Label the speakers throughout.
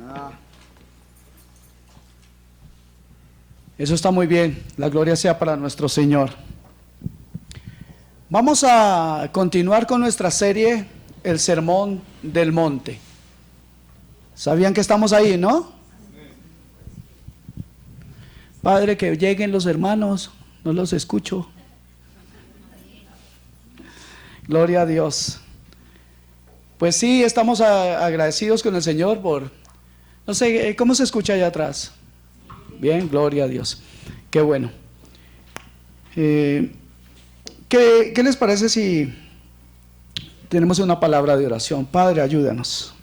Speaker 1: Ah. Eso está muy bien. La gloria sea para nuestro Señor. Vamos a continuar con nuestra serie, el Sermón del Monte. ¿Sabían que estamos ahí, no? Padre, que lleguen los hermanos, no los escucho. Gloria a Dios. Pues sí, estamos agradecidos con el Señor por, no sé, ¿cómo se escucha allá atrás? Bien, gloria a Dios. Qué bueno. ¿Qué les parece si tenemos una palabra de oración? Padre, ayúdanos,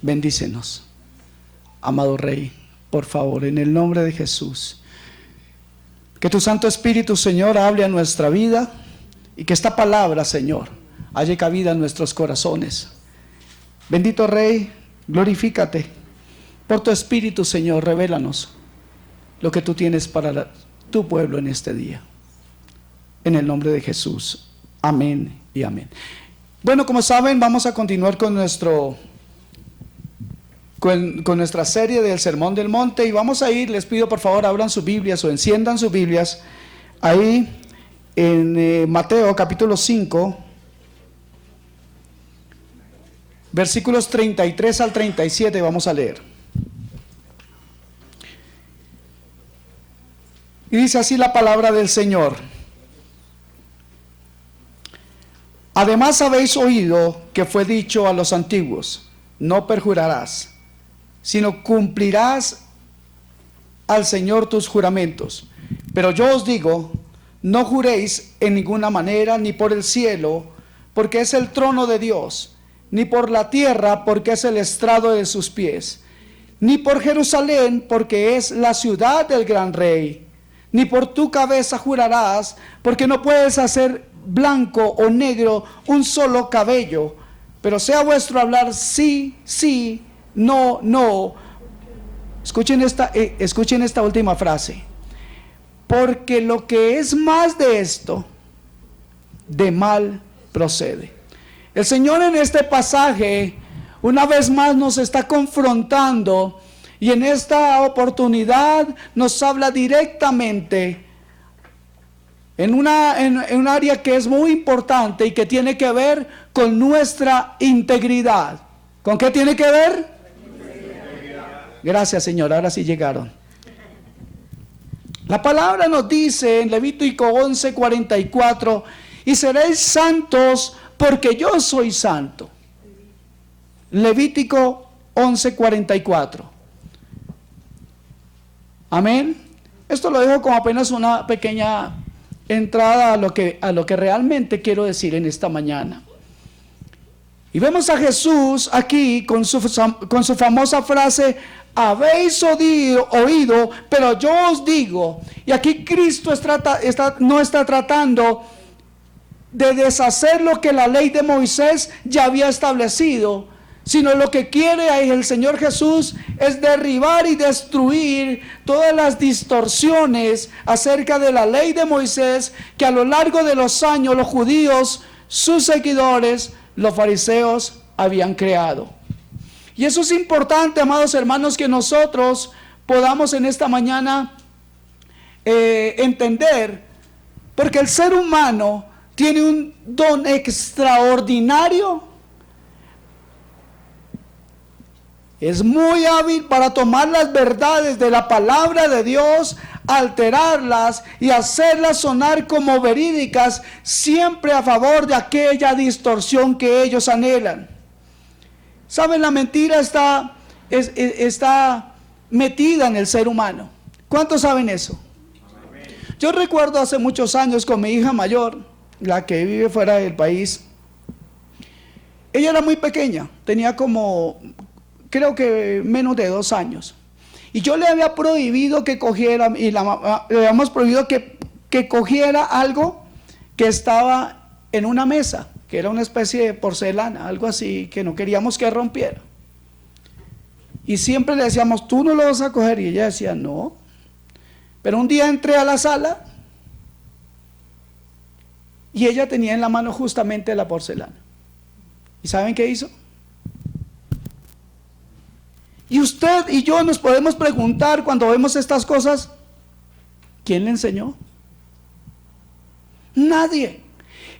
Speaker 1: bendícenos. Amado Rey, por favor, en el nombre de Jesús, que tu Santo Espíritu, Señor, hable a nuestra vida y que esta palabra, Señor, haya cabida en nuestros corazones. Bendito Rey, glorifícate por tu Espíritu, Señor, revélanos lo que tú tienes para tu pueblo en este día. En el nombre de Jesús. Amén y amén. Bueno, como saben, vamos a continuar con nuestra serie del Sermón del Monte y vamos a ir, les pido por favor abran sus Biblias o enciendan sus Biblias ahí en Mateo capítulo 5, versículos 33 al 37 vamos a leer. Y dice así la palabra del Señor. Además habéis oído que fue dicho a los antiguos, no perjurarás, sino cumplirás al Señor tus juramentos. Pero yo os digo, no juréis en ninguna manera, ni por el cielo, porque es el trono de Dios, ni por la tierra, porque es el estrado de sus pies, ni por Jerusalén, porque es la ciudad del gran rey, ni por tu cabeza jurarás, porque no puedes hacer blanco o negro un solo cabello, pero sea vuestro hablar sí, sí, no, no. Escuchen esta última frase. Porque lo que es más de esto, de mal procede. El Señor en este pasaje, una vez más nos está confrontando y en esta oportunidad nos habla directamente en un área que es muy importante y que tiene que ver con nuestra integridad. ¿Con qué tiene que ver? Gracias, Señor, ahora sí llegaron. La palabra nos dice en Levítico 11:44, y seréis santos porque yo soy santo. Levítico 11:44. Amén. Esto lo dejo como apenas una pequeña entrada a lo que realmente quiero decir en esta mañana. Y vemos a Jesús aquí con su famosa frase, habéis oído, pero yo os digo. Y aquí Cristo no está tratando de deshacer lo que la ley de Moisés ya había establecido, sino lo que quiere el Señor Jesús es derribar y destruir todas las distorsiones acerca de la ley de Moisés que a lo largo de los años los judíos, sus seguidores, los fariseos habían creado. Y eso es importante, amados hermanos, que nosotros podamos en esta mañana entender, porque el ser humano tiene un don extraordinario. Es muy hábil para tomar las verdades de la palabra de Dios, alterarlas y hacerlas sonar como verídicas, siempre a favor de aquella distorsión que ellos anhelan. ¿Saben? La mentira está metida en el ser humano. ¿Cuántos saben eso? Yo recuerdo hace muchos años con mi hija mayor, la que vive fuera del país. Ella era muy pequeña, tenía como, creo que menos de 2 años. Y yo le había prohibido que cogiera, y le habíamos prohibido que cogiera algo que estaba en una mesa, que era una especie de porcelana, algo así, que no queríamos que rompiera. Y siempre le decíamos, tú no lo vas a coger, y ella decía, no. Pero un día entré a la sala, y ella tenía en la mano justamente la porcelana. ¿Y saben qué hizo? Y usted y yo nos podemos preguntar cuando vemos estas cosas, ¿quién le enseñó? Nadie.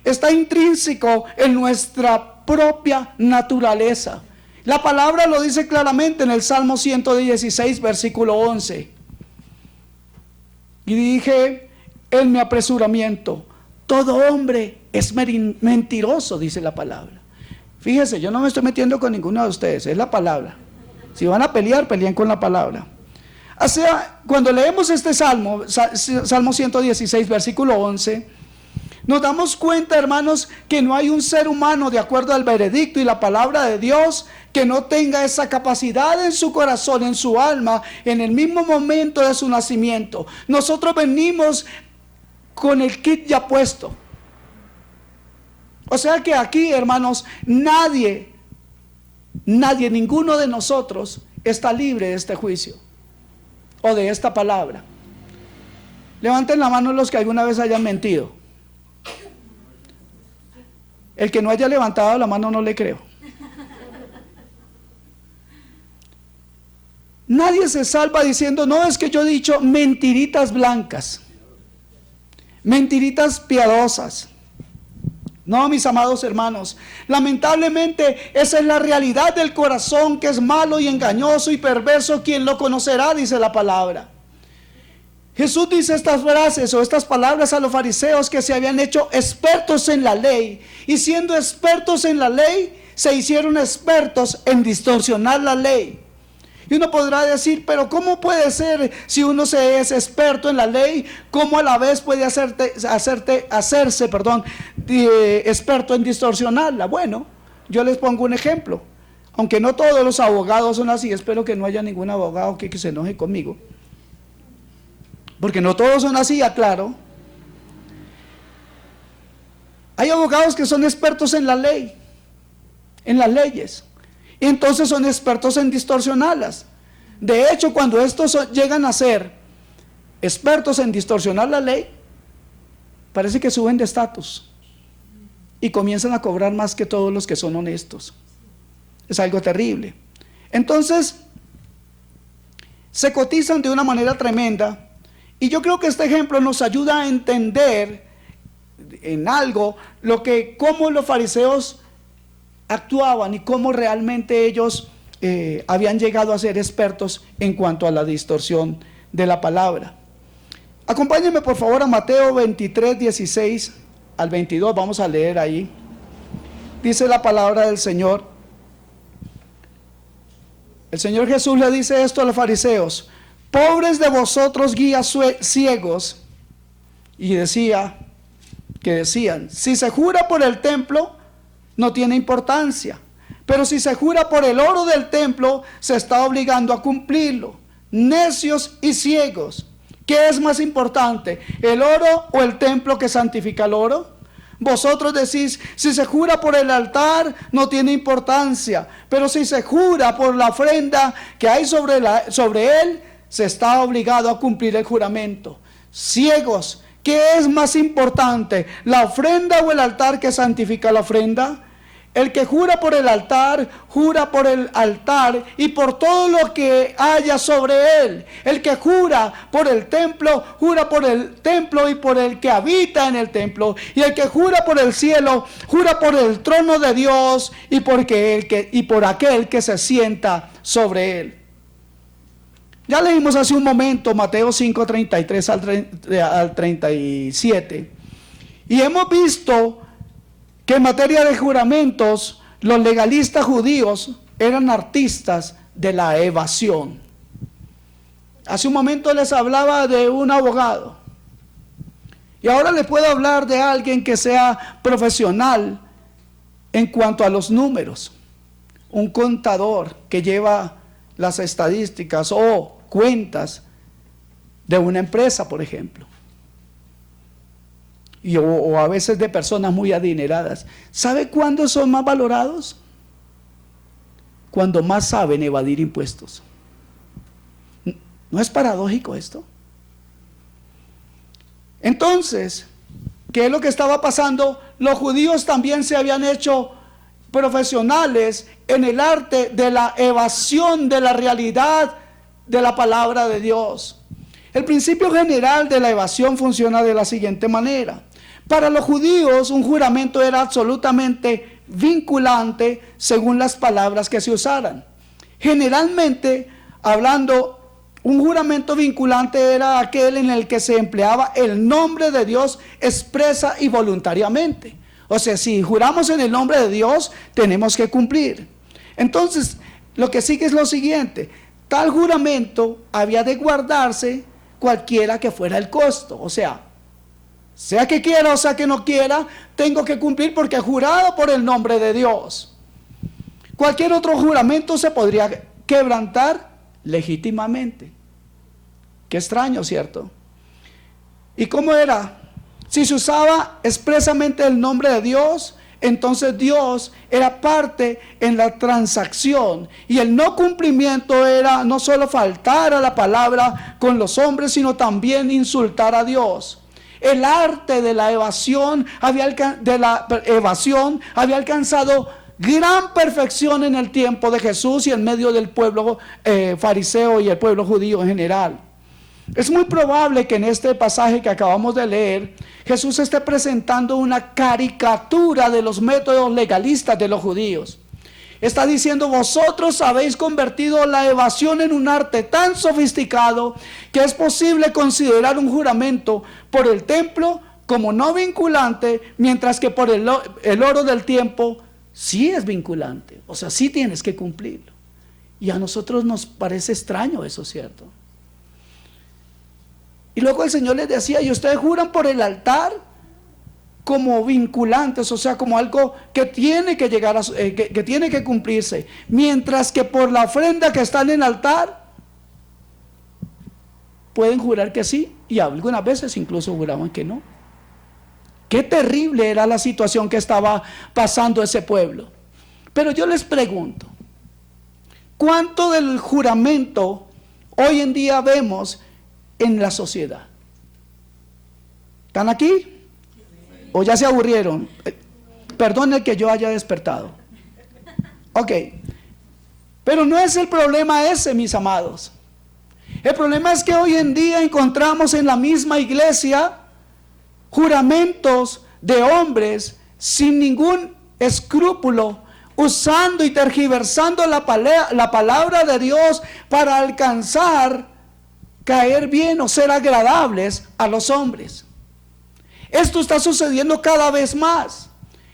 Speaker 1: Está intrínseco en nuestra propia naturaleza. La palabra lo dice claramente en el Salmo 116, versículo 11. Y dije en mi apresuramiento, todo hombre es mentiroso, dice la palabra. Fíjese, yo no me estoy metiendo con ninguno de ustedes, es la palabra. Si van a pelear, peleen con la palabra. O sea, cuando leemos este Salmo 116, versículo 11, nos damos cuenta, hermanos, que no hay un ser humano, de acuerdo al veredicto y la palabra de Dios, que no tenga esa capacidad en su corazón, en su alma, en el mismo momento de su nacimiento. Nosotros venimos con el kit ya puesto. O sea que aquí, hermanos, nadie, ninguno de nosotros está libre de este juicio o de esta palabra. Levanten la mano los que alguna vez hayan mentido. El que no haya levantado la mano no le creo. Nadie se salva diciendo, no, es que yo he dicho mentiritas blancas, mentiritas piadosas. No, mis amados hermanos, lamentablemente esa es la realidad del corazón, que es malo y engañoso y perverso. ¿Quién lo conocerá?, dice la palabra. Jesús dice estas frases o estas palabras a los fariseos, que se habían hecho expertos en la ley, y siendo expertos en la ley, se hicieron expertos en distorsionar la ley. Y uno podrá decir, pero ¿cómo puede ser, si uno se es experto en la ley, cómo a la vez puede hacerse experto en distorsionarla? Bueno, yo les pongo un ejemplo. Aunque no todos los abogados son así, espero que no haya ningún abogado que se enoje conmigo, porque no todos son así, aclaro. Hay abogados que son expertos en la ley, en las leyes, y entonces son expertos en distorsionarlas. De hecho, cuando estos llegan a ser expertos en distorsionar la ley, parece que suben de estatus y comienzan a cobrar más que todos los que son honestos. Es algo terrible. Entonces, se cotizan de una manera tremenda. Y yo creo que este ejemplo nos ayuda a entender en algo cómo los fariseos actuaban y cómo realmente ellos habían llegado a ser expertos en cuanto a la distorsión de la palabra. Acompáñenme por favor a Mateo 23, 16 al 22, vamos a leer ahí. Dice la palabra del Señor. El Señor Jesús le dice esto a los fariseos: pobres de vosotros, guías ciegos. Y decían, si se jura por el templo, no tiene importancia, pero si se jura por el oro del templo, se está obligando a cumplirlo. Necios y ciegos, ¿qué es más importante, el oro o el templo que santifica el oro? Vosotros decís, si se jura por el altar, no tiene importancia, pero si se jura por la ofrenda que hay sobre él, se está obligado a cumplir el juramento. Ciegos, ¿qué es más importante, la ofrenda o el altar que santifica la ofrenda? El que jura por el altar y por todo lo que haya sobre él. El que jura por el templo, jura por el templo y por el que habita en el templo. Y el que jura por el cielo, jura por el trono de Dios y por aquel que se sienta sobre él. Ya leímos hace un momento Mateo 5, 33 al 37. Y hemos visto que en materia de juramentos, los legalistas judíos eran artistas de la evasión. Hace un momento les hablaba de un abogado. Y ahora les puedo hablar de alguien que sea profesional en cuanto a los números. Un contador que lleva las estadísticas o cuentas de una empresa, por ejemplo. O a veces de personas muy adineradas. ¿Sabe cuándo son más valorados? Cuando más saben evadir impuestos. ¿No es paradójico esto? Entonces, ¿qué es lo que estaba pasando? Los judíos también se habían hecho profesionales en el arte de la evasión de la realidad de la palabra de Dios. El principio general de la evasión funciona de la siguiente manera. Para los judíos, un juramento era absolutamente vinculante según las palabras que se usaran. Generalmente, hablando, un juramento vinculante era aquel en el que se empleaba el nombre de Dios expresa y voluntariamente. O sea, si juramos en el nombre de Dios, tenemos que cumplir. Entonces, lo que sigue es lo siguiente. Tal juramento había de guardarse cualquiera que fuera el costo. O sea que quiera o sea que no quiera, tengo que cumplir porque he jurado por el nombre de Dios. Cualquier otro juramento se podría quebrantar legítimamente. Qué extraño, ¿cierto? ¿Y cómo era? Si se usaba expresamente el nombre de Dios, entonces Dios era parte en la transacción, y el no cumplimiento era no solo faltar a la palabra con los hombres, sino también insultar a Dios. El arte de la evasión había alcanzado gran perfección en el tiempo de Jesús y en medio del pueblo fariseo y el pueblo judío en general. Es muy probable que en este pasaje que acabamos de leer, Jesús esté presentando una caricatura de los métodos legalistas de los judíos. Está diciendo: vosotros habéis convertido la evasión en un arte tan sofisticado que es posible considerar un juramento por el templo como no vinculante, mientras que por el oro del tiempo sí es vinculante. O sea, sí tienes que cumplirlo. Y a nosotros nos parece extraño eso, ¿cierto? Y luego el Señor les decía: y ustedes juran por el altar como vinculantes, o sea, como algo que tiene que llegar a, que tiene que cumplirse, mientras que por la ofrenda que está en el altar pueden jurar que sí, y algunas veces incluso juraban que no. Qué terrible era la situación que estaba pasando ese pueblo. Pero yo les pregunto, ¿cuánto del juramento hoy en día vemos en la sociedad? ¿Están aquí? ¿O ya se aburrieron? Perdone que yo haya despertado. Ok. Pero no es el problema ese, mis amados. El problema es que hoy en día encontramos en la misma iglesia juramentos de hombres sin ningún escrúpulo, usando y tergiversando la palabra de Dios para alcanzar caer bien o ser agradables a los hombres. Esto está sucediendo cada vez más.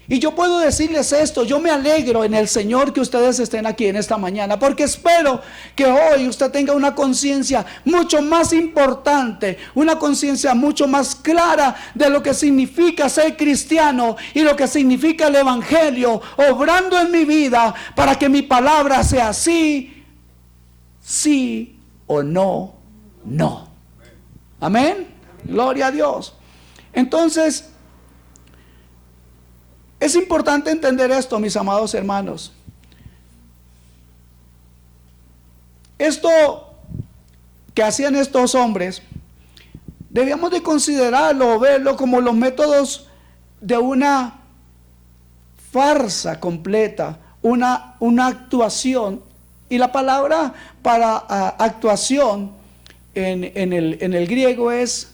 Speaker 1: Y yo puedo decirles esto: yo me alegro en el Señor que ustedes estén aquí en esta mañana, porque espero que hoy usted tenga una conciencia mucho más importante, una conciencia mucho más clara de lo que significa ser cristiano y lo que significa el Evangelio obrando en mi vida, para que mi palabra sea sí, sí, o no, no. Amén. Gloria a Dios. Entonces, es importante entender esto, mis amados hermanos. Esto que hacían estos hombres, debíamos de considerarlo o verlo como los métodos de una farsa completa, una actuación. Y la palabra para actuación en el griego es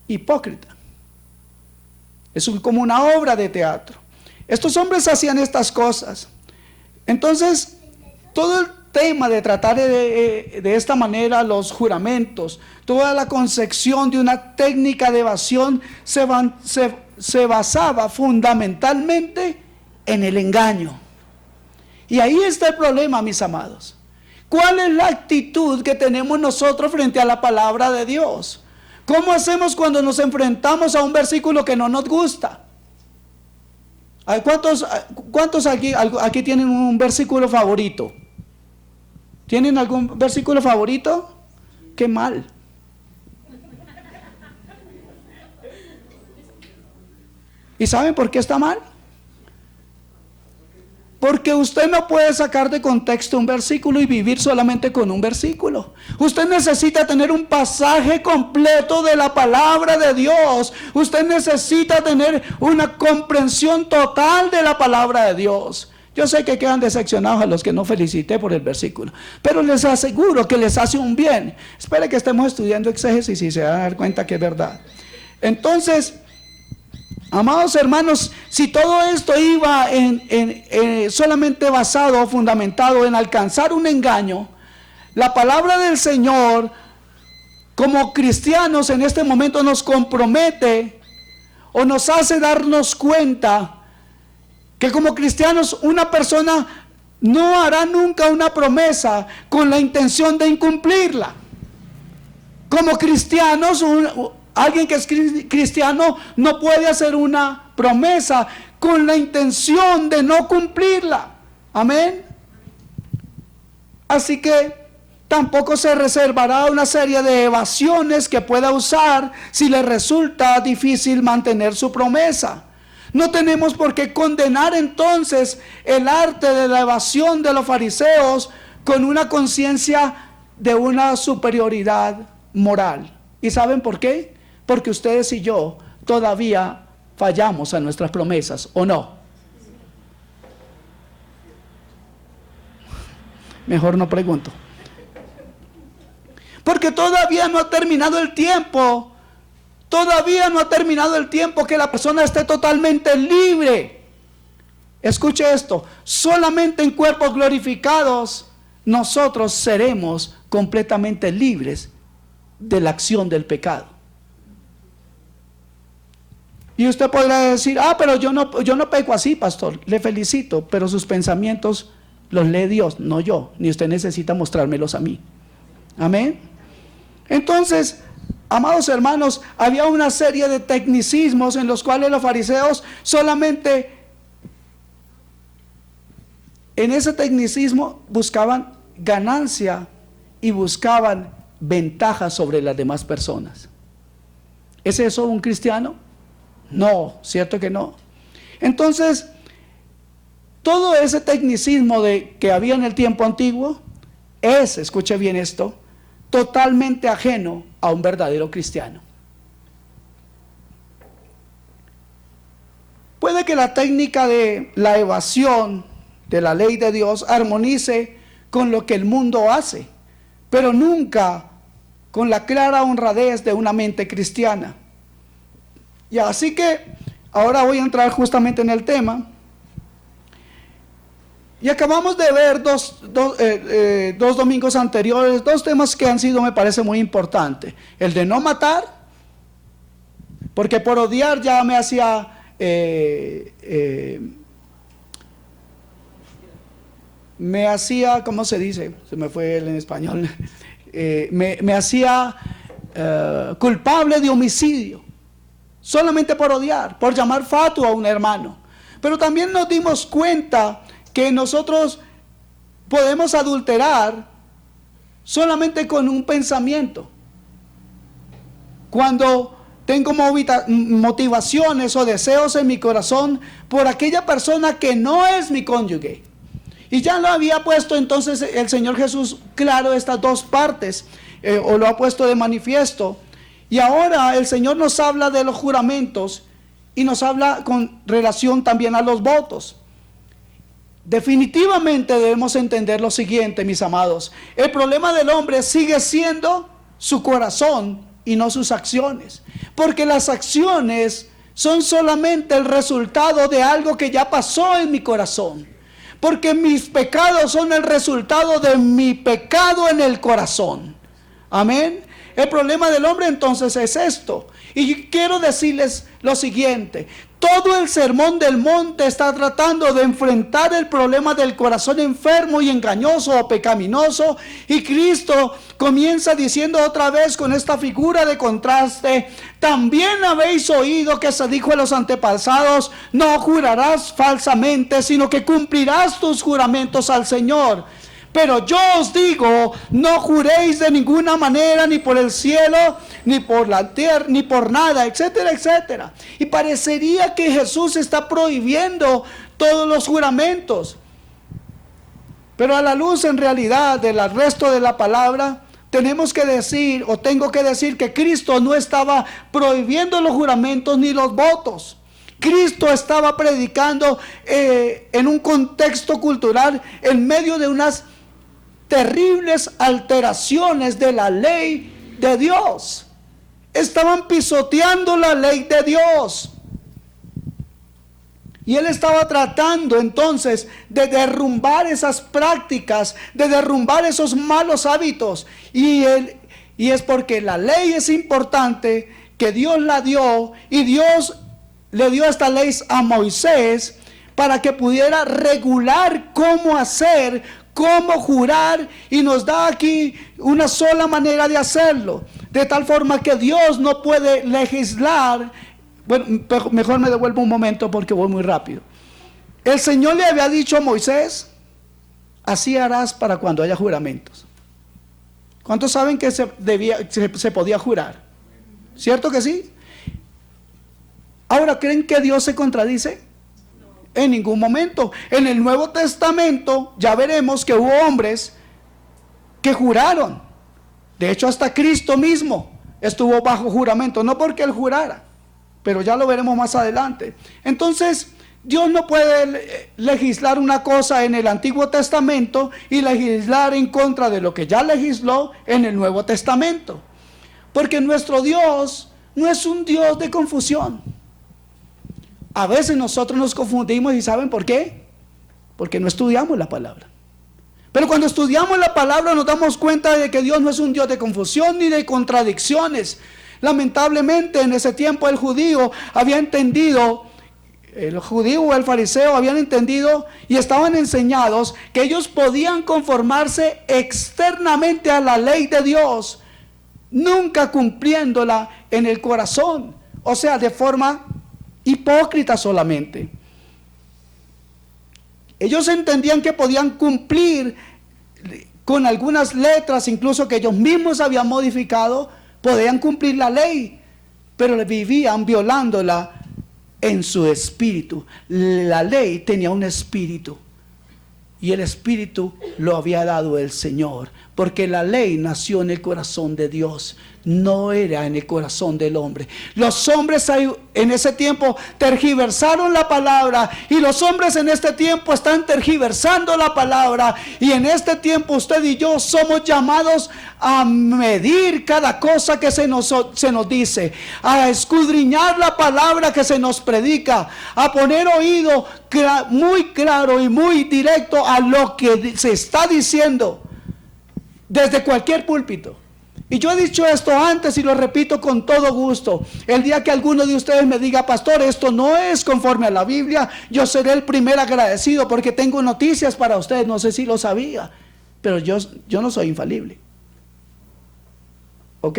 Speaker 1: hipócrita. Es como una obra de teatro. Estos hombres hacían estas cosas. Entonces, todo el tema de tratar de esta manera los juramentos, toda la concepción de una técnica de evasión se basaba fundamentalmente en el engaño. Y ahí está el problema, mis amados. ¿Cuál es la actitud que tenemos nosotros frente a la palabra de Dios? ¿Cómo hacemos cuando nos enfrentamos a un versículo que no nos gusta? ¿Cuántos aquí tienen un versículo favorito? ¿Tienen algún versículo favorito? ¡Qué mal! ¿Y saben por qué está mal? Porque usted no puede sacar de contexto un versículo y vivir solamente con un versículo. Usted necesita tener un pasaje completo de la palabra de Dios. Usted necesita tener una comprensión total de la palabra de Dios. Yo sé que quedan decepcionados a los que no felicité por el versículo, pero les aseguro que les hace un bien. Espere que estemos estudiando exégesis y se van a dar cuenta que es verdad. Entonces, amados hermanos, si todo esto iba solamente basado o fundamentado en alcanzar un engaño, la palabra del Señor, como cristianos en este momento, nos compromete o nos hace darnos cuenta que como cristianos una persona no hará nunca una promesa con la intención de incumplirla. Como cristianos, alguien que es cristiano no puede hacer una promesa con la intención de no cumplirla. Amén. Así que tampoco se reservará una serie de evasiones que pueda usar si le resulta difícil mantener su promesa. No tenemos por qué condenar entonces el arte de la evasión de los fariseos con una conciencia de una superioridad moral. ¿Y saben por qué? Porque ustedes y yo todavía fallamos a nuestras promesas, ¿o no? Mejor no pregunto. Porque todavía no ha terminado el tiempo. Todavía no ha terminado el tiempo que la persona esté totalmente libre. Escuche esto. Solamente en cuerpos glorificados nosotros seremos completamente libres de la acción del pecado. Y usted podrá decir, pero yo no peco así, pastor. Le felicito, pero sus pensamientos los lee Dios, no yo. Ni usted necesita mostrármelos a mí. Amén. Entonces, amados hermanos, había una serie de tecnicismos en los cuales los fariseos solamente en ese tecnicismo buscaban ganancia y buscaban ventaja sobre las demás personas. ¿Es eso un cristiano? No, cierto que no. Entonces, todo ese tecnicismo que había en el tiempo antiguo es, escuche bien esto, totalmente ajeno a un verdadero cristiano. Puede que la técnica de la evasión de la ley de Dios armonice con lo que el mundo hace, pero nunca con la clara honradez de una mente cristiana. Y así que ahora voy a entrar justamente en el tema. Y acabamos de ver dos domingos anteriores, dos temas que han sido, me parece, muy importantes. El de no matar, porque por odiar ya me hacía, ¿cómo se dice? Se me fue en español. Me hacía culpable de homicidio, solamente por odiar, por llamar fatuo a un hermano. Pero también nos dimos cuenta que nosotros podemos adulterar solamente con un pensamiento. Cuando tengo motivaciones o deseos en mi corazón por aquella persona que no es mi cónyuge. Y ya lo había puesto entonces el Señor Jesús claro estas dos partes, o lo ha puesto de manifiesto. Y ahora el Señor nos habla de los juramentos y nos habla con relación también a los votos. Definitivamente debemos entender lo siguiente, mis amados. El problema del hombre sigue siendo su corazón y no sus acciones. Porque las acciones son solamente el resultado de algo que ya pasó en mi corazón. Porque mis pecados son el resultado de mi pecado en el corazón. Amén. El problema del hombre entonces es esto. Y quiero decirles lo siguiente. Todo el sermón del monte está tratando de enfrentar el problema del corazón enfermo y engañoso o pecaminoso. Y Cristo comienza diciendo otra vez con esta figura de contraste: también habéis oído que se dijo a los antepasados, no jurarás falsamente, sino que cumplirás tus juramentos al Señor. Pero yo os digo, no juréis de ninguna manera, ni por el cielo, ni por la tierra, ni por nada, etcétera, etcétera. Y parecería que Jesús está prohibiendo todos los juramentos. Pero a la luz en realidad del resto de la palabra, tenemos que decir, o tengo que decir, que Cristo no estaba prohibiendo los juramentos ni los votos. Cristo estaba predicando en un contexto cultural en medio de unas terribles alteraciones de la ley de Dios. Estaban pisoteando la ley de Dios. Y él estaba tratando entonces de derrumbar esas prácticas, de derrumbar esos malos hábitos. Y es porque la ley es importante, que Dios la dio, y Dios le dio esta ley a Moisés para que pudiera regular cómo hacer, cómo jurar, y nos da aquí una sola manera de hacerlo. De tal forma que Dios no puede legislar. Bueno, mejor me devuelvo un momento porque voy muy rápido. El Señor le había dicho a Moisés: así harás para cuando haya juramentos. ¿Cuántos saben que se podía jurar? ¿Cierto que sí? Ahora, ¿creen que Dios se contradice? En ningún momento. En el Nuevo Testamento ya veremos que hubo hombres que juraron. De hecho, hasta Cristo mismo estuvo bajo juramento, no porque él jurara, pero ya lo veremos más adelante. Entonces, Dios no puede legislar una cosa en el Antiguo Testamento y legislar en contra de lo que ya legisló en el Nuevo Testamento. Porque nuestro Dios no es un Dios de confusión. A veces nosotros nos confundimos, ¿y saben por qué? Porque no estudiamos la palabra. Pero cuando estudiamos la palabra nos damos cuenta de que Dios no es un Dios de confusión ni de contradicciones. Lamentablemente en ese tiempo el judío había entendido, el judío o el fariseo habían entendido y estaban enseñados que ellos podían conformarse externamente a la ley de Dios, nunca cumpliéndola en el corazón, o sea, de forma hipócrita solamente. Ellos entendían que podían cumplir con algunas letras, incluso que ellos mismos habían modificado, podían cumplir la ley, pero vivían violándola en su espíritu. La ley tenía un espíritu, y el espíritu lo había dado el Señor, porque la ley nació en el corazón de Dios, no era en el corazón del hombre. Los hombres en ese tiempo tergiversaron la palabra, y los hombres en este tiempo están tergiversando la palabra, y en este tiempo usted y yo somos llamados a medir cada cosa que se nos dice, a escudriñar la palabra que se nos predica, a poner oído muy claro y muy directo a lo que se está diciendo desde cualquier púlpito. Y yo he dicho esto antes y lo repito con todo gusto. El día que alguno de ustedes me diga: pastor, esto no es conforme a la Biblia, yo seré el primer agradecido, porque tengo noticias para ustedes. No sé si lo sabía, pero yo no soy infalible. ¿Ok?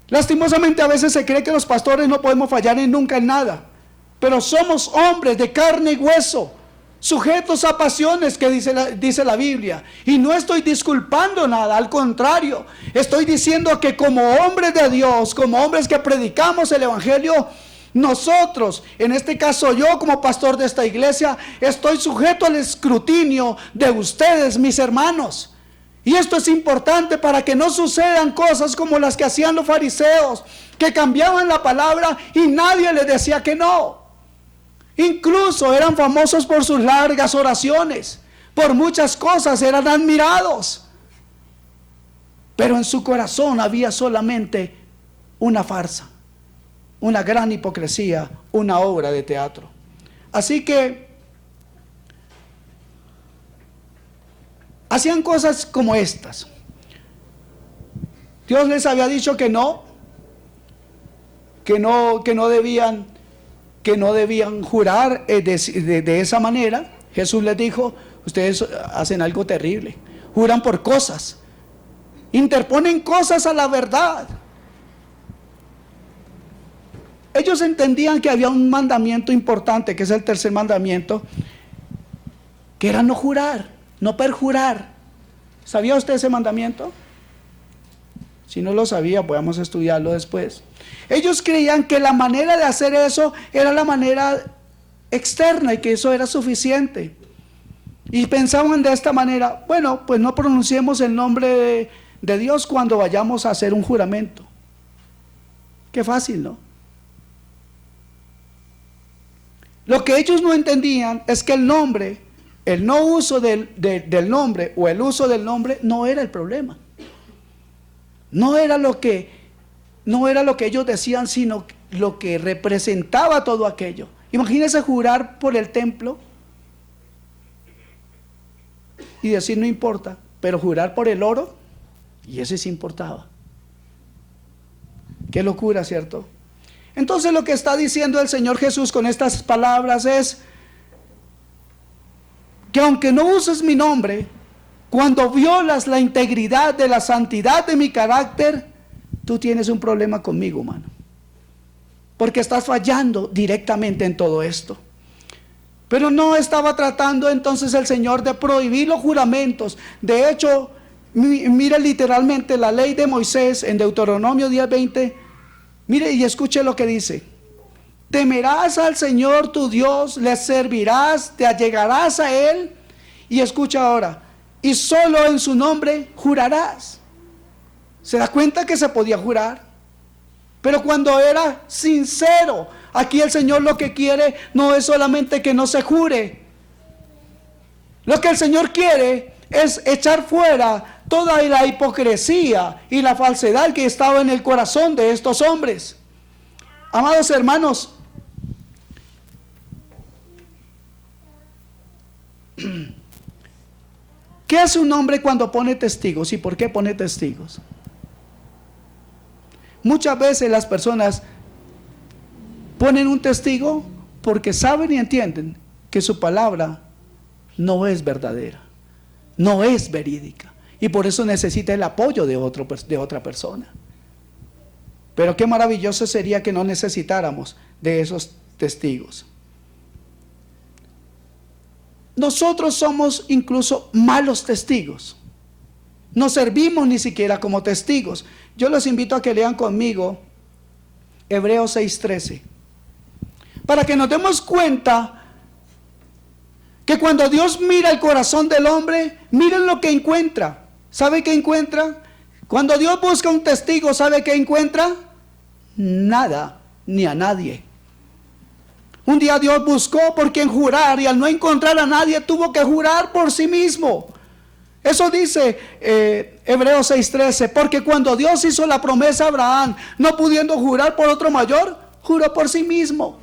Speaker 1: Lastimosamente a veces se cree que los pastores no podemos fallar nunca en nada, pero somos hombres de carne y hueso, sujetos a pasiones, que dice la Biblia. Y no estoy disculpando nada, al contrario, estoy diciendo que como hombres de Dios, como hombres que predicamos el Evangelio, nosotros, en este caso yo como pastor de esta iglesia, estoy sujeto al escrutinio de ustedes, mis hermanos. Y esto es importante para que no sucedan cosas como las que hacían los fariseos, que cambiaban la palabra y nadie les decía que no. Incluso eran famosos por sus largas oraciones, por muchas cosas eran admirados, pero en su corazón había solamente una farsa, una gran hipocresía, una obra de teatro. Así que hacían cosas como estas. Dios les había dicho que no debían jurar de esa manera. Jesús les dijo: ustedes hacen algo terrible, juran por cosas, interponen cosas a la verdad. Ellos entendían que había un mandamiento importante, que es el tercer mandamiento, que era no jurar, no perjurar. ¿Sabía usted ese mandamiento? Si no lo sabía, podemos estudiarlo después. Ellos creían que la manera de hacer eso era la manera externa y que eso era suficiente. Y pensaban de esta manera: bueno, pues no pronunciemos el nombre de Dios cuando vayamos a hacer un juramento. Qué fácil, ¿no? Lo que ellos no entendían es que el nombre, el no uso del nombre o el uso del nombre no era el problema. No era lo que ellos decían, sino lo que representaba todo aquello. Imagínense jurar por el templo y decir: no importa, pero jurar por el oro, y ese sí importaba. Qué locura, ¿cierto? Entonces lo que está diciendo el Señor Jesús con estas palabras es que aunque no uses mi nombre, cuando violas la integridad de la santidad de mi carácter, tú tienes un problema conmigo, hermano, porque estás fallando directamente en todo esto. Pero no estaba tratando entonces el Señor de prohibir los juramentos. De hecho, mire literalmente la ley de Moisés en Deuteronomio 10:20. Mire y escuche lo que dice: temerás al Señor tu Dios, le servirás, te allegarás a Él. Y escucha ahora: y solo en su nombre jurarás. ¿Se da cuenta que se podía jurar? Pero cuando era sincero. Aquí el Señor lo que quiere no es solamente que no se jure. Lo que el Señor quiere es echar fuera toda la hipocresía y la falsedad que estaba en el corazón de estos hombres. Amados hermanos, ¿qué hace un hombre cuando pone testigos y por qué pone testigos? Muchas veces las personas ponen un testigo porque saben y entienden que su palabra no es verdadera, no es verídica, y por eso necesita el apoyo de otra persona. Pero qué maravilloso sería que no necesitáramos de esos testigos. Nosotros somos incluso malos testigos. No servimos ni siquiera como testigos. Yo los invito a que lean conmigo Hebreos 6:13, para que nos demos cuenta que cuando Dios mira el corazón del hombre, miren lo que encuentra. ¿Sabe qué encuentra? Cuando Dios busca un testigo, ¿sabe qué encuentra? Nada, ni a nadie. Un día Dios buscó por quien jurar, y al no encontrar a nadie, tuvo que jurar por sí mismo. Eso dice Hebreos 6:13, porque cuando Dios hizo la promesa a Abraham, no pudiendo jurar por otro mayor, juró por sí mismo.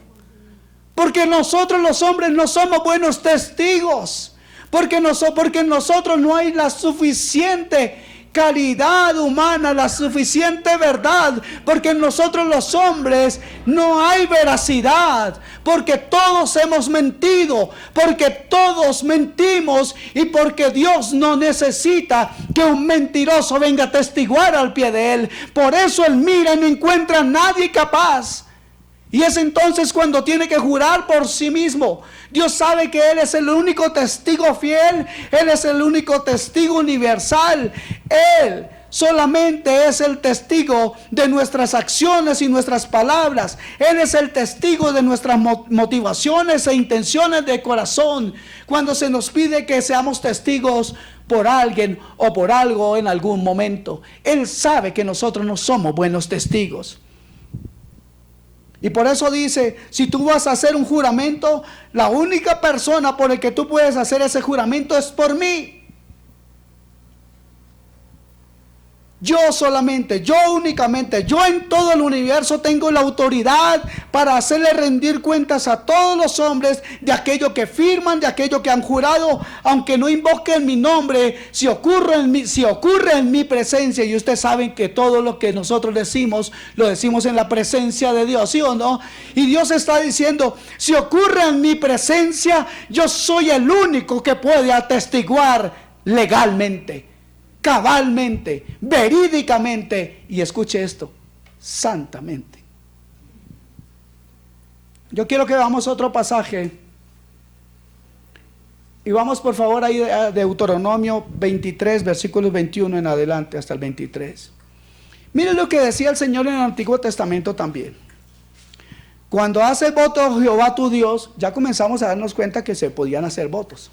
Speaker 1: Porque nosotros los hombres no somos buenos testigos, porque en nosotros no hay la suficiente calidad humana, la suficiente verdad, porque en nosotros los hombres no hay veracidad, porque todos hemos mentido, porque todos mentimos, y porque Dios no necesita que un mentiroso venga a testiguar al pie de Él. Por eso Él mira y no encuentra a nadie capaz. Y es entonces cuando tiene que jurar por sí mismo. Dios sabe que Él es el único testigo fiel. Él es el único testigo universal. Él solamente es el testigo de nuestras acciones y nuestras palabras. Él es el testigo de nuestras motivaciones e intenciones de corazón. Cuando se nos pide que seamos testigos por alguien o por algo en algún momento, Él sabe que nosotros no somos buenos testigos. Y por eso dice: si tú vas a hacer un juramento, la única persona por el que tú puedes hacer ese juramento es por mí. Yo solamente, yo únicamente, yo en todo el universo tengo la autoridad para hacerle rendir cuentas a todos los hombres de aquello que firman, de aquello que han jurado, aunque no invoquen mi nombre, si ocurre en mi presencia. Y ustedes saben que todo lo que nosotros decimos, lo decimos en la presencia de Dios, ¿sí o no? Y Dios está diciendo: si ocurre en mi presencia, yo soy el único que puede atestiguar legalmente, cabalmente, verídicamente, y escuche esto, santamente. Yo quiero que veamos otro pasaje, y vamos por favor ahí a Deuteronomio 23, versículos 21 en adelante hasta el 23. Miren lo que decía el Señor en el Antiguo Testamento también. Cuando haces voto a Jehová tu Dios, ya comenzamos a darnos cuenta que se podían hacer votos.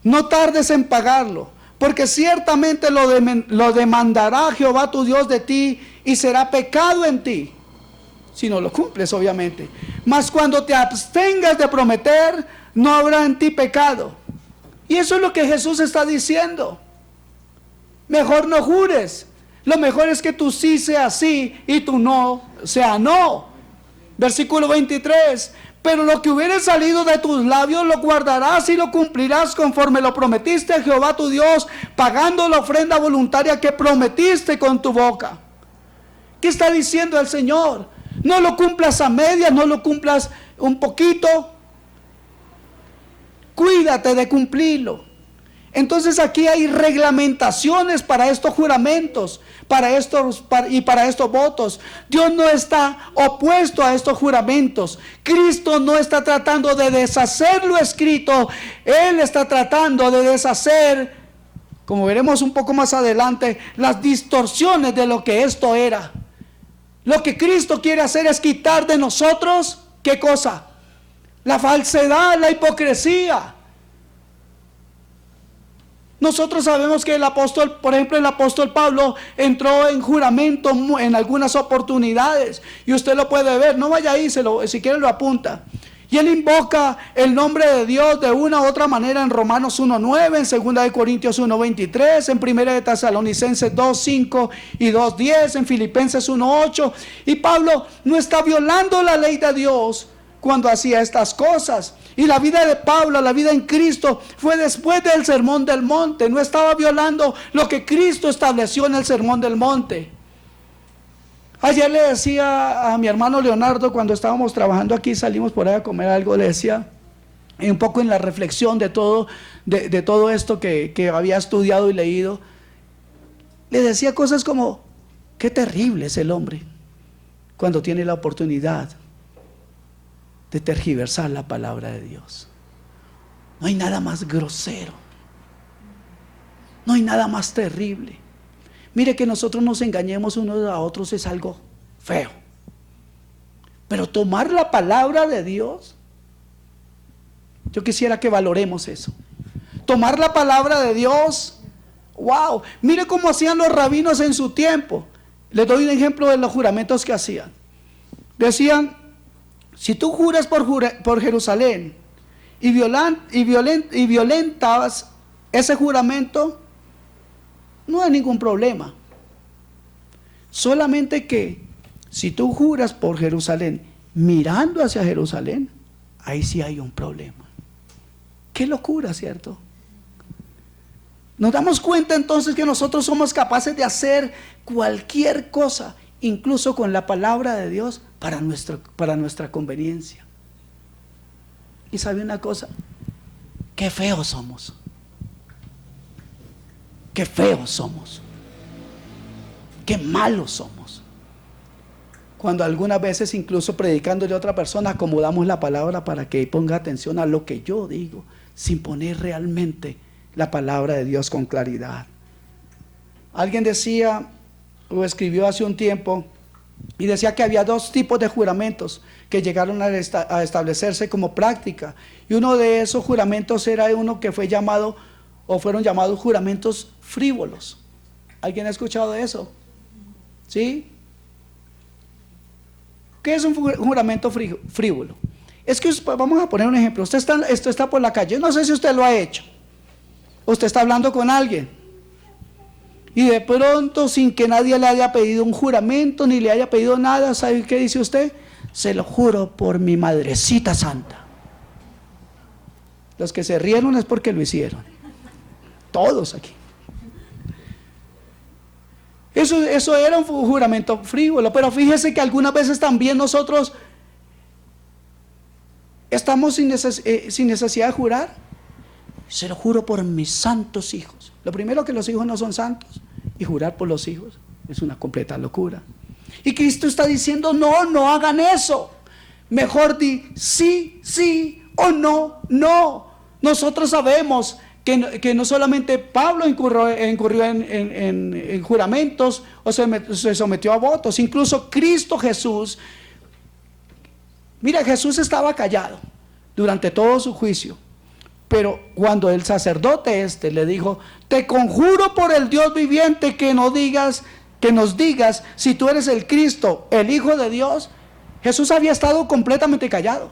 Speaker 1: No tardes en pagarlo, porque ciertamente lo demandará Jehová tu Dios de ti, y será pecado en ti, si no lo cumples, obviamente. Mas cuando te abstengas de prometer, no habrá en ti pecado. Y eso es lo que Jesús está diciendo. Mejor no jures. Lo mejor es que tu sí sea sí y tu no sea no. Versículo 23. Pero lo que hubiere salido de tus labios lo guardarás y lo cumplirás conforme lo prometiste a Jehová tu Dios, pagando la ofrenda voluntaria que prometiste con tu boca. ¿Qué está diciendo el Señor? No lo cumplas a medias, no lo cumplas un poquito. Cuídate de cumplirlo. Entonces aquí hay reglamentaciones para estos juramentos, para estos votos. Dios no está opuesto a estos juramentos. Cristo no está tratando de deshacer lo escrito. Él está tratando de deshacer, como veremos un poco más adelante, las distorsiones de lo que esto era. Lo que Cristo quiere hacer es quitar de nosotros, ¿qué cosa? La falsedad, la hipocresía. Nosotros sabemos que el apóstol, por ejemplo, el apóstol Pablo entró en juramento en algunas oportunidades. Y usted lo puede ver, no vaya ahí, si quiere lo apunta. Y él invoca el nombre de Dios de una u otra manera en Romanos 1:9, en 2 de Corintios 1:23, en 1 de Tesalonicenses 2:5 y 2:10, en Filipenses 1:8. Y Pablo no está violando la ley de Dios cuando hacía estas cosas. Y la vida de Pablo, la vida en Cristo, fue después del Sermón del Monte. No estaba violando lo que Cristo estableció en el Sermón del Monte. Ayer le decía a mi hermano Leonardo, cuando estábamos trabajando aquí, salimos por ahí a comer algo, le decía, un poco en la reflexión de todo esto que había estudiado y leído, le decía cosas como, qué terrible es el hombre cuando tiene la oportunidad de tergiversar la palabra de Dios. No hay nada más grosero, no hay nada más terrible. Mire, que nosotros nos engañemos unos a otros es algo feo, pero tomar la palabra de Dios, yo quisiera que valoremos eso. Tomar la palabra de Dios, wow, mire cómo hacían los rabinos en su tiempo. Les doy un ejemplo de los juramentos que hacían. Decían, si tú juras por Jerusalén y violentas ese juramento, no hay ningún problema. Solamente que si tú juras por Jerusalén mirando hacia Jerusalén, ahí sí hay un problema. Qué locura, ¿cierto? Nos damos cuenta entonces que nosotros somos capaces de hacer cualquier cosa, incluso con la palabra de Dios, para nuestra conveniencia. Y sabe una cosa, qué feos somos. Qué feos somos. Qué malos somos. Cuando algunas veces, incluso predicándole a otra persona, acomodamos la palabra para que ponga atención a lo que yo digo, sin poner realmente la palabra de Dios con claridad. Alguien decía, o escribió hace un tiempo, y decía que había dos tipos de juramentos que llegaron a establecerse como práctica. Y uno de esos juramentos era uno que fue llamado, o fueron llamados juramentos frívolos. ¿Alguien ha escuchado de eso? ¿Sí? ¿Qué es un juramento frívolo? Es que, vamos a poner un ejemplo. Usted está por la calle, no sé si usted lo ha hecho. Usted está hablando con alguien y de pronto, sin que nadie le haya pedido un juramento ni le haya pedido nada, ¿sabe qué dice usted? Se lo juro por mi madrecita santa. Los que se rieron es porque lo hicieron. Todos aquí. Eso era un juramento frívolo, pero fíjese que algunas veces también nosotros estamos sin necesidad de jurar. Se lo juro por mis santos hijos. Lo primero, que los hijos no son santos, y jurar por los hijos es una completa locura. Y Cristo está diciendo, no hagan eso. Mejor di sí, sí, o no, no. Nosotros sabemos que no solamente Pablo incurrió en juramentos o se sometió a votos, incluso Cristo Jesús. Mira, Jesús estaba callado durante todo su juicio, Pero cuando el sacerdote le dijo: te conjuro por el Dios viviente que nos digas si tú eres el Cristo, el Hijo de Dios. Jesús había estado completamente callado.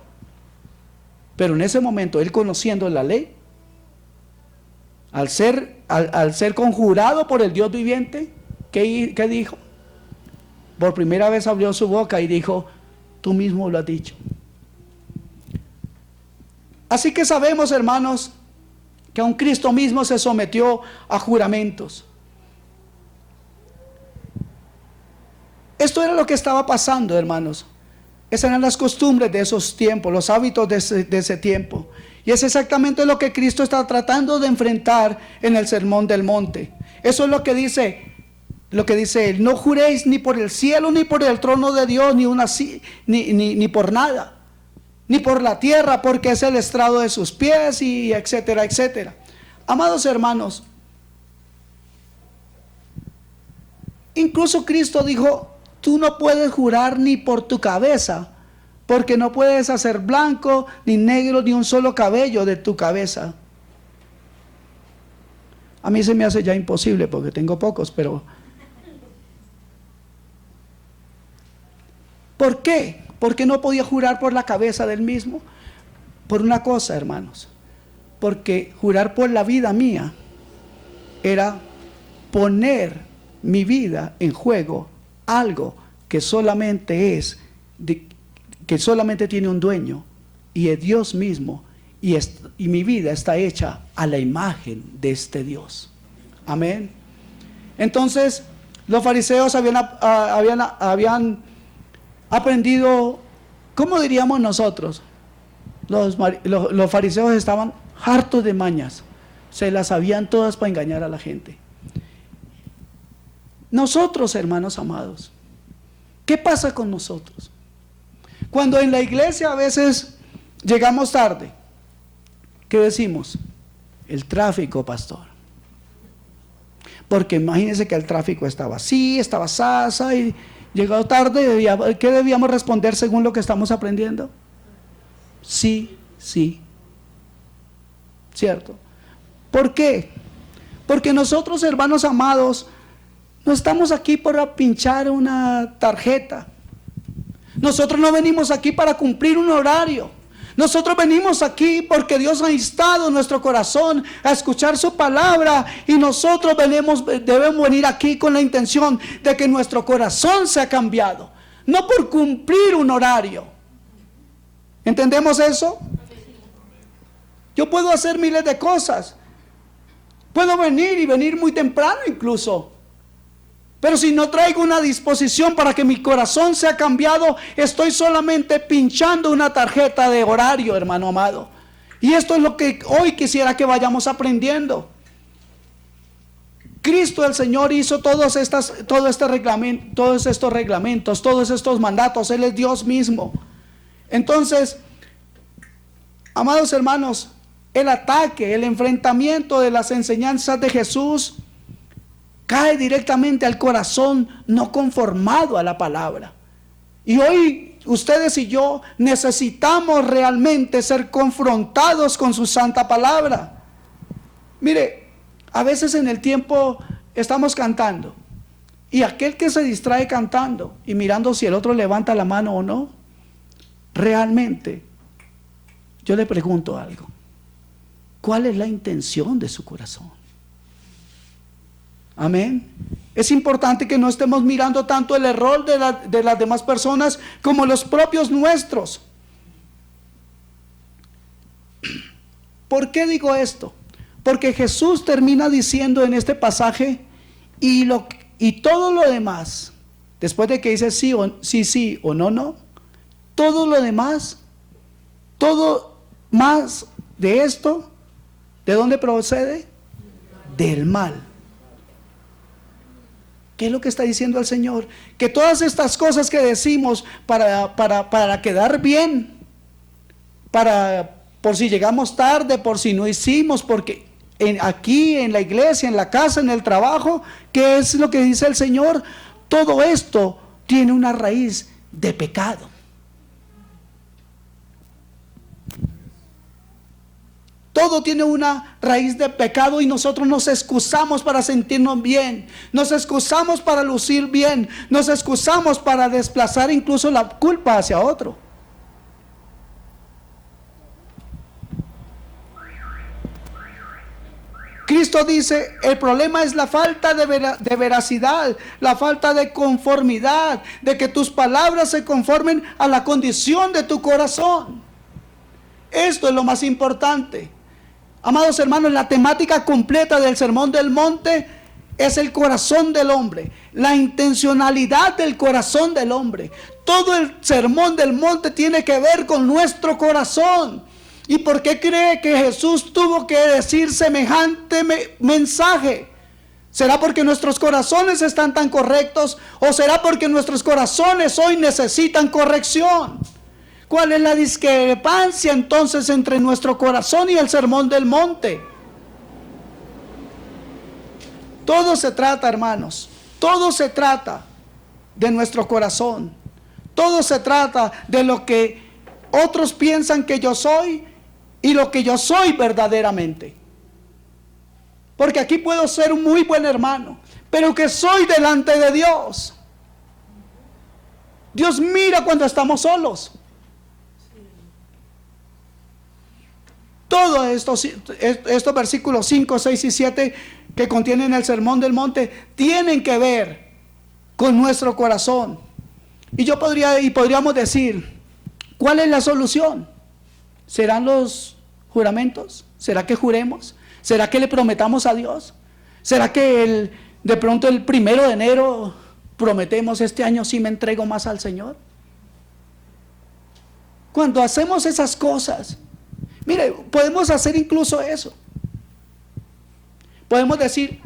Speaker 1: Pero en ese momento, él, conociendo la ley, al ser conjurado por el Dios viviente, ¿qué dijo? Por primera vez abrió su boca y dijo: tú mismo lo has dicho. Así que sabemos, hermanos, que aun Cristo mismo se sometió a juramentos. Esto era lo que estaba pasando, hermanos. Esas eran las costumbres de esos tiempos, los hábitos de ese tiempo. Y es exactamente lo que Cristo está tratando de enfrentar en el Sermón del Monte. Eso es lo que dice él: no juréis ni por el cielo, ni por el trono de Dios, ni por nada, ni por la tierra, porque es el estrado de sus pies, y etcétera, etcétera. Amados hermanos, incluso Cristo dijo: tú no puedes jurar ni por tu cabeza, porque no puedes hacer blanco ni negro ni un solo cabello de tu cabeza. A mí se me hace ya imposible porque tengo pocos, pero ¿por qué? Porque no podía jurar por la cabeza del mismo. Por una cosa, hermanos: porque jurar por la vida mía era poner mi vida en juego, algo que solamente tiene un dueño, y es Dios mismo, y mi vida está hecha a la imagen de este Dios. Amén. Entonces los fariseos habían aprendido, ¿cómo diríamos nosotros? Los fariseos estaban hartos de mañas, se las sabían todas para engañar a la gente. Nosotros, hermanos amados, ¿qué pasa con nosotros? Cuando en la iglesia a veces llegamos tarde, ¿qué decimos? El tráfico, pastor. Porque imagínense que el tráfico estaba así, estaba sasa, y llegado tarde, ¿qué debíamos responder según lo que estamos aprendiendo? Sí, sí. ¿Cierto? ¿Por qué? Porque nosotros, hermanos amados, no estamos aquí para pinchar una tarjeta. Nosotros no venimos aquí para cumplir un horario. Nosotros venimos aquí porque Dios ha instado nuestro corazón a escuchar su palabra, y nosotros debemos venir aquí con la intención de que nuestro corazón sea cambiado, no por cumplir un horario. ¿Entendemos eso? Yo puedo hacer miles de cosas. Puedo venir muy temprano incluso. Pero si no traigo una disposición para que mi corazón sea cambiado, estoy solamente pinchando una tarjeta de horario, hermano amado. Y esto es lo que hoy quisiera que vayamos aprendiendo. Cristo el Señor hizo todos estos reglamentos, todos estos mandatos. Él es Dios mismo. Entonces, amados hermanos, el ataque, el enfrentamiento de las enseñanzas de Jesús cae directamente al corazón no conformado a la palabra. Y hoy ustedes y yo necesitamos realmente ser confrontados con su santa palabra. Mire, a veces en el tiempo estamos cantando, y aquel que se distrae cantando y mirando si el otro levanta la mano o no, realmente yo le pregunto algo: ¿cuál es la intención de su corazón? Amén. Es importante que no estemos mirando tanto el error de las demás personas como los propios nuestros. ¿Por qué digo esto? Porque Jesús termina diciendo en este pasaje: y todo lo demás, después de que dice sí o no, todo lo demás, todo más de esto, ¿de dónde procede? Del mal. ¿Qué es lo que está diciendo el Señor? Que todas estas cosas que decimos para quedar bien, por si llegamos tarde, por si no hicimos, porque aquí en la iglesia, en la casa, en el trabajo, ¿qué es lo que dice el Señor? Todo esto tiene una raíz de pecado. Todo tiene una raíz de pecado y nosotros nos excusamos para sentirnos bien, nos excusamos para lucir bien, nos excusamos para desplazar incluso la culpa hacia otro. Cristo dice, el problema es la falta de veracidad, la falta de conformidad, de que tus palabras se conformen a la condición de tu corazón. Esto es lo más importante. Amados hermanos, la temática completa del Sermón del Monte es el corazón del hombre, la intencionalidad del corazón del hombre. Todo el Sermón del Monte tiene que ver con nuestro corazón. ¿Y por qué cree que Jesús tuvo que decir semejante mensaje? ¿Será porque nuestros corazones están tan correctos o será porque nuestros corazones hoy necesitan corrección? ¿Cuál es la discrepancia entonces entre nuestro corazón y el Sermón del Monte? Todo se trata, hermanos, todo se trata de nuestro corazón. Todo se trata de lo que otros piensan que yo soy y lo que yo soy verdaderamente. Porque aquí puedo ser un muy buen hermano, pero que soy delante de Dios. Dios mira cuando estamos solos. Todos estos versículos 5, 6 y 7 que contienen el Sermón del Monte tienen que ver con nuestro corazón. Y podríamos decir, ¿cuál es la solución? ¿Serán los juramentos? ¿Será que juremos? ¿Será que le prometamos a Dios? ¿Será que de pronto el 1 de enero prometemos este año sí me entrego más al Señor? Cuando hacemos esas cosas, mire, podemos hacer incluso eso. Podemos decir,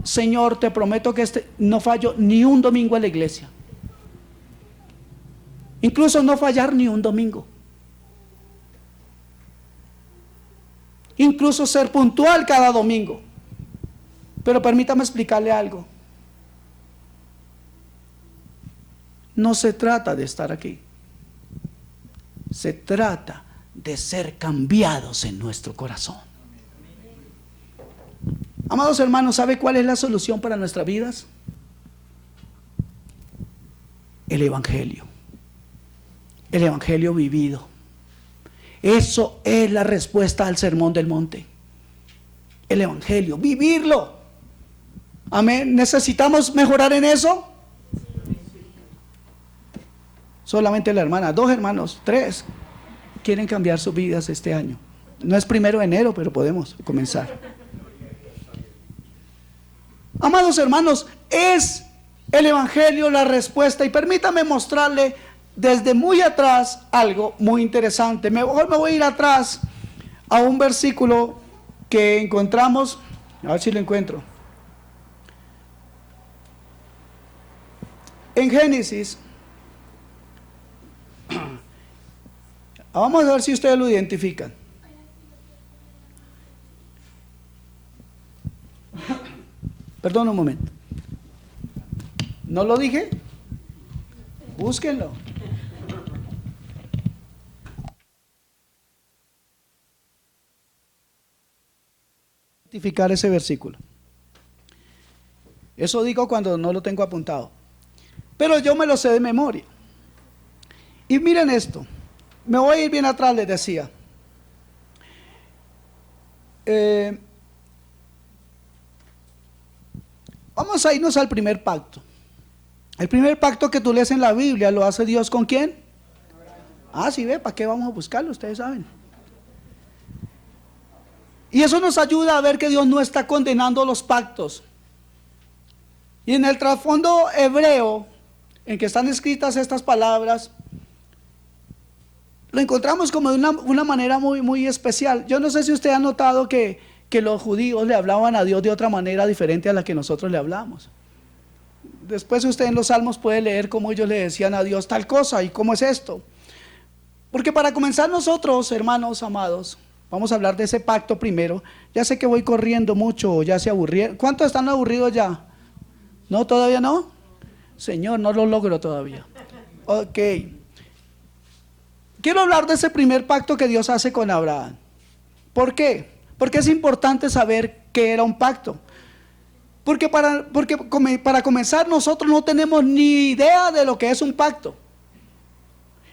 Speaker 1: Señor, te prometo que no fallo ni un domingo a la iglesia. Incluso no fallar ni un domingo. Incluso ser puntual cada domingo. Pero permítame explicarle algo. No se trata de estar aquí. Se trata de ser cambiados en nuestro corazón. Amados hermanos, ¿sabe cuál es la solución para nuestras vidas? El Evangelio. El Evangelio vivido. Eso es la respuesta al Sermón del Monte. El Evangelio, vivirlo. Amén. ¿Necesitamos mejorar en eso? Solamente la hermana, 2 hermanos, 3 quieren cambiar sus vidas este año. No es 1 de enero, pero podemos comenzar. Amados hermanos, es el Evangelio la respuesta. Y permítame mostrarle desde muy atrás algo muy interesante. Mejor me voy a ir atrás a un versículo que encontramos. A ver si lo encuentro. En Génesis. Vamos a ver si ustedes lo identifican. Perdón un momento. ¿No lo dije? Búsquenlo. Identificar ese versículo. Eso digo cuando no lo tengo apuntado. Pero yo me lo sé de memoria. Y miren esto. Me voy a ir bien atrás, les decía. Vamos a irnos al primer pacto. El primer pacto que tú lees en la Biblia, ¿lo hace Dios con quién? Sí, ve, ¿para qué vamos a buscarlo? Ustedes saben. Y eso nos ayuda a ver que Dios no está condenando los pactos. Y en el trasfondo hebreo, en que están escritas estas palabras, lo encontramos como de una manera muy, muy especial. Yo no sé si usted ha notado que los judíos le hablaban a Dios de otra manera diferente a la que nosotros le hablamos. Después usted en los Salmos puede leer cómo ellos le decían a Dios tal cosa y cómo es esto. Porque para comenzar nosotros, hermanos amados, vamos a hablar de ese pacto primero. Ya sé que voy corriendo mucho, ya se aburrieron. ¿Cuántos están aburridos ya? ¿No? ¿Todavía no? Señor, no lo logro todavía. Ok. Quiero hablar de ese primer pacto que Dios hace con Abraham. ¿Por qué? Porque es importante saber qué era un pacto. Porque para comenzar, nosotros no tenemos ni idea de lo que es un pacto.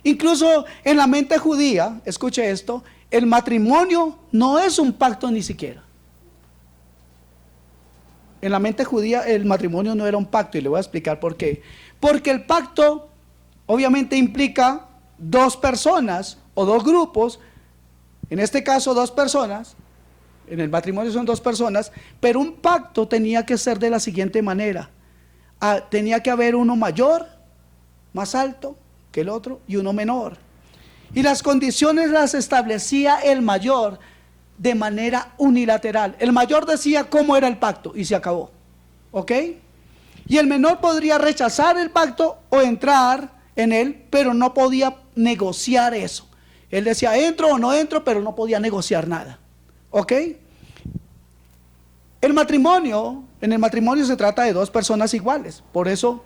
Speaker 1: Incluso en la mente judía, escuche esto, el matrimonio no es un pacto ni siquiera. En la mente judía el matrimonio no era un pacto, y le voy a explicar por qué. Porque el pacto obviamente implica dos personas o dos grupos, en este caso dos personas, en el matrimonio son dos personas, pero un pacto tenía que ser de la siguiente manera. Tenía que haber uno mayor, más alto que el otro, y uno menor. Y las condiciones las establecía el mayor de manera unilateral. El mayor decía cómo era el pacto y se acabó. ¿Ok? Y el menor podría rechazar el pacto o entrar en él, pero no podía negociar eso. Él decía, entro o no entro, pero no podía negociar nada. ¿Ok? En el matrimonio se trata de dos personas iguales. Por eso,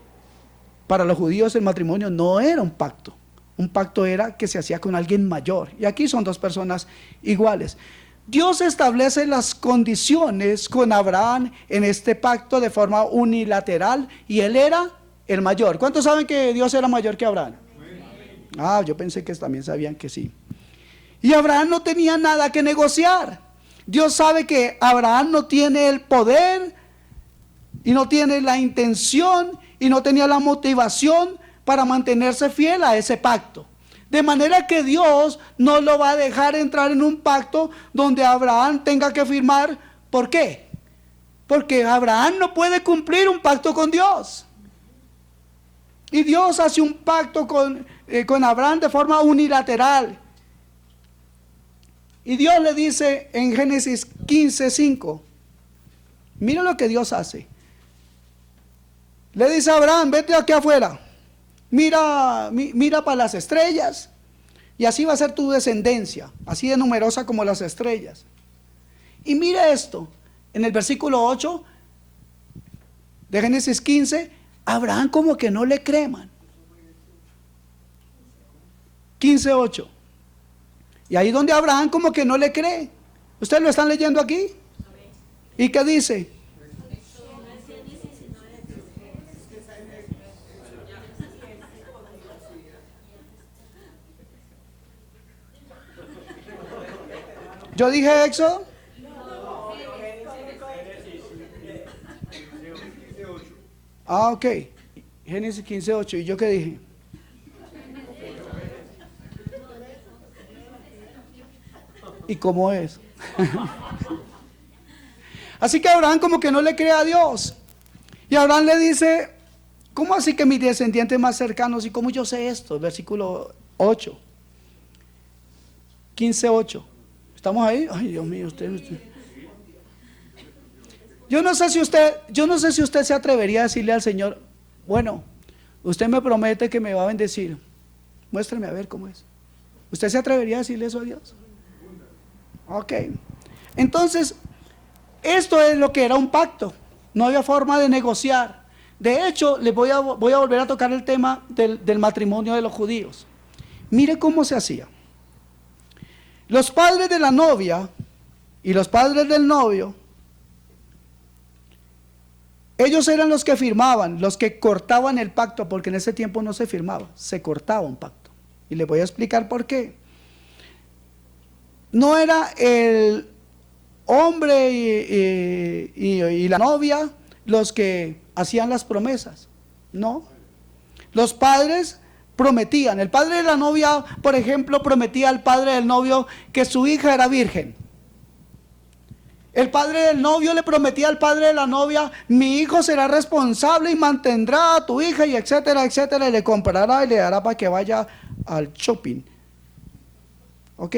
Speaker 1: para los judíos el matrimonio no era un pacto. Un pacto era que se hacía con alguien mayor. Y aquí son dos personas iguales. Dios establece las condiciones con Abraham en este pacto de forma unilateral, y él era el mayor. ¿Cuántos saben que Dios era mayor que Abraham? Yo pensé que también sabían que sí. Y Abraham no tenía nada que negociar. Dios sabe que Abraham no tiene el poder y no tiene la intención y no tenía la motivación para mantenerse fiel a ese pacto. De manera que Dios no lo va a dejar entrar en un pacto donde Abraham tenga que firmar. ¿Por qué? Porque Abraham no puede cumplir un pacto con Dios. Y Dios hace un pacto con Abraham de forma unilateral. Y Dios le dice en Génesis 15:5, mira lo que Dios hace. Le dice a Abraham, vete aquí afuera, mira para las estrellas, y así va a ser tu descendencia, así de numerosa como las estrellas. Y mira esto, en el versículo 8 de Génesis 15, Abraham como que no le cree, man. 15:8. Y ahí donde Abraham como que no le cree. ¿Ustedes lo están leyendo aquí? ¿Y qué dice? ¿Yo dije Éxodo? Ok. Génesis 15:8. ¿Y yo qué dije? ¿Y cómo es? Así que Abraham como que no le cree a Dios. Y Abraham le dice, ¿cómo así que mis descendientes más cercanos? ¿Y cómo yo sé esto? Versículo 8. 15:8. ¿Estamos ahí? Ay, Dios mío, usted. Yo no sé si usted se atrevería a decirle al Señor, bueno, usted me promete que me va a bendecir. Muéstrame a ver cómo es. ¿Usted se atrevería a decirle eso a Dios? Ok. Entonces, esto es lo que era un pacto. No había forma de negociar. De hecho, les voy a volver a tocar el tema del matrimonio de los judíos. Mire cómo se hacía. Los padres de la novia y los padres del novio, ellos eran los que firmaban, los que cortaban el pacto, porque en ese tiempo no se firmaba, se cortaba un pacto. Y les voy a explicar por qué. No era el hombre y la novia los que hacían las promesas, no. Los padres prometían. El padre de la novia, por ejemplo, prometía al padre del novio que su hija era virgen. El padre del novio le prometía al padre de la novia, mi hijo será responsable y mantendrá a tu hija, y etcétera, etcétera, y le comprará y le dará para que vaya al shopping. Ok.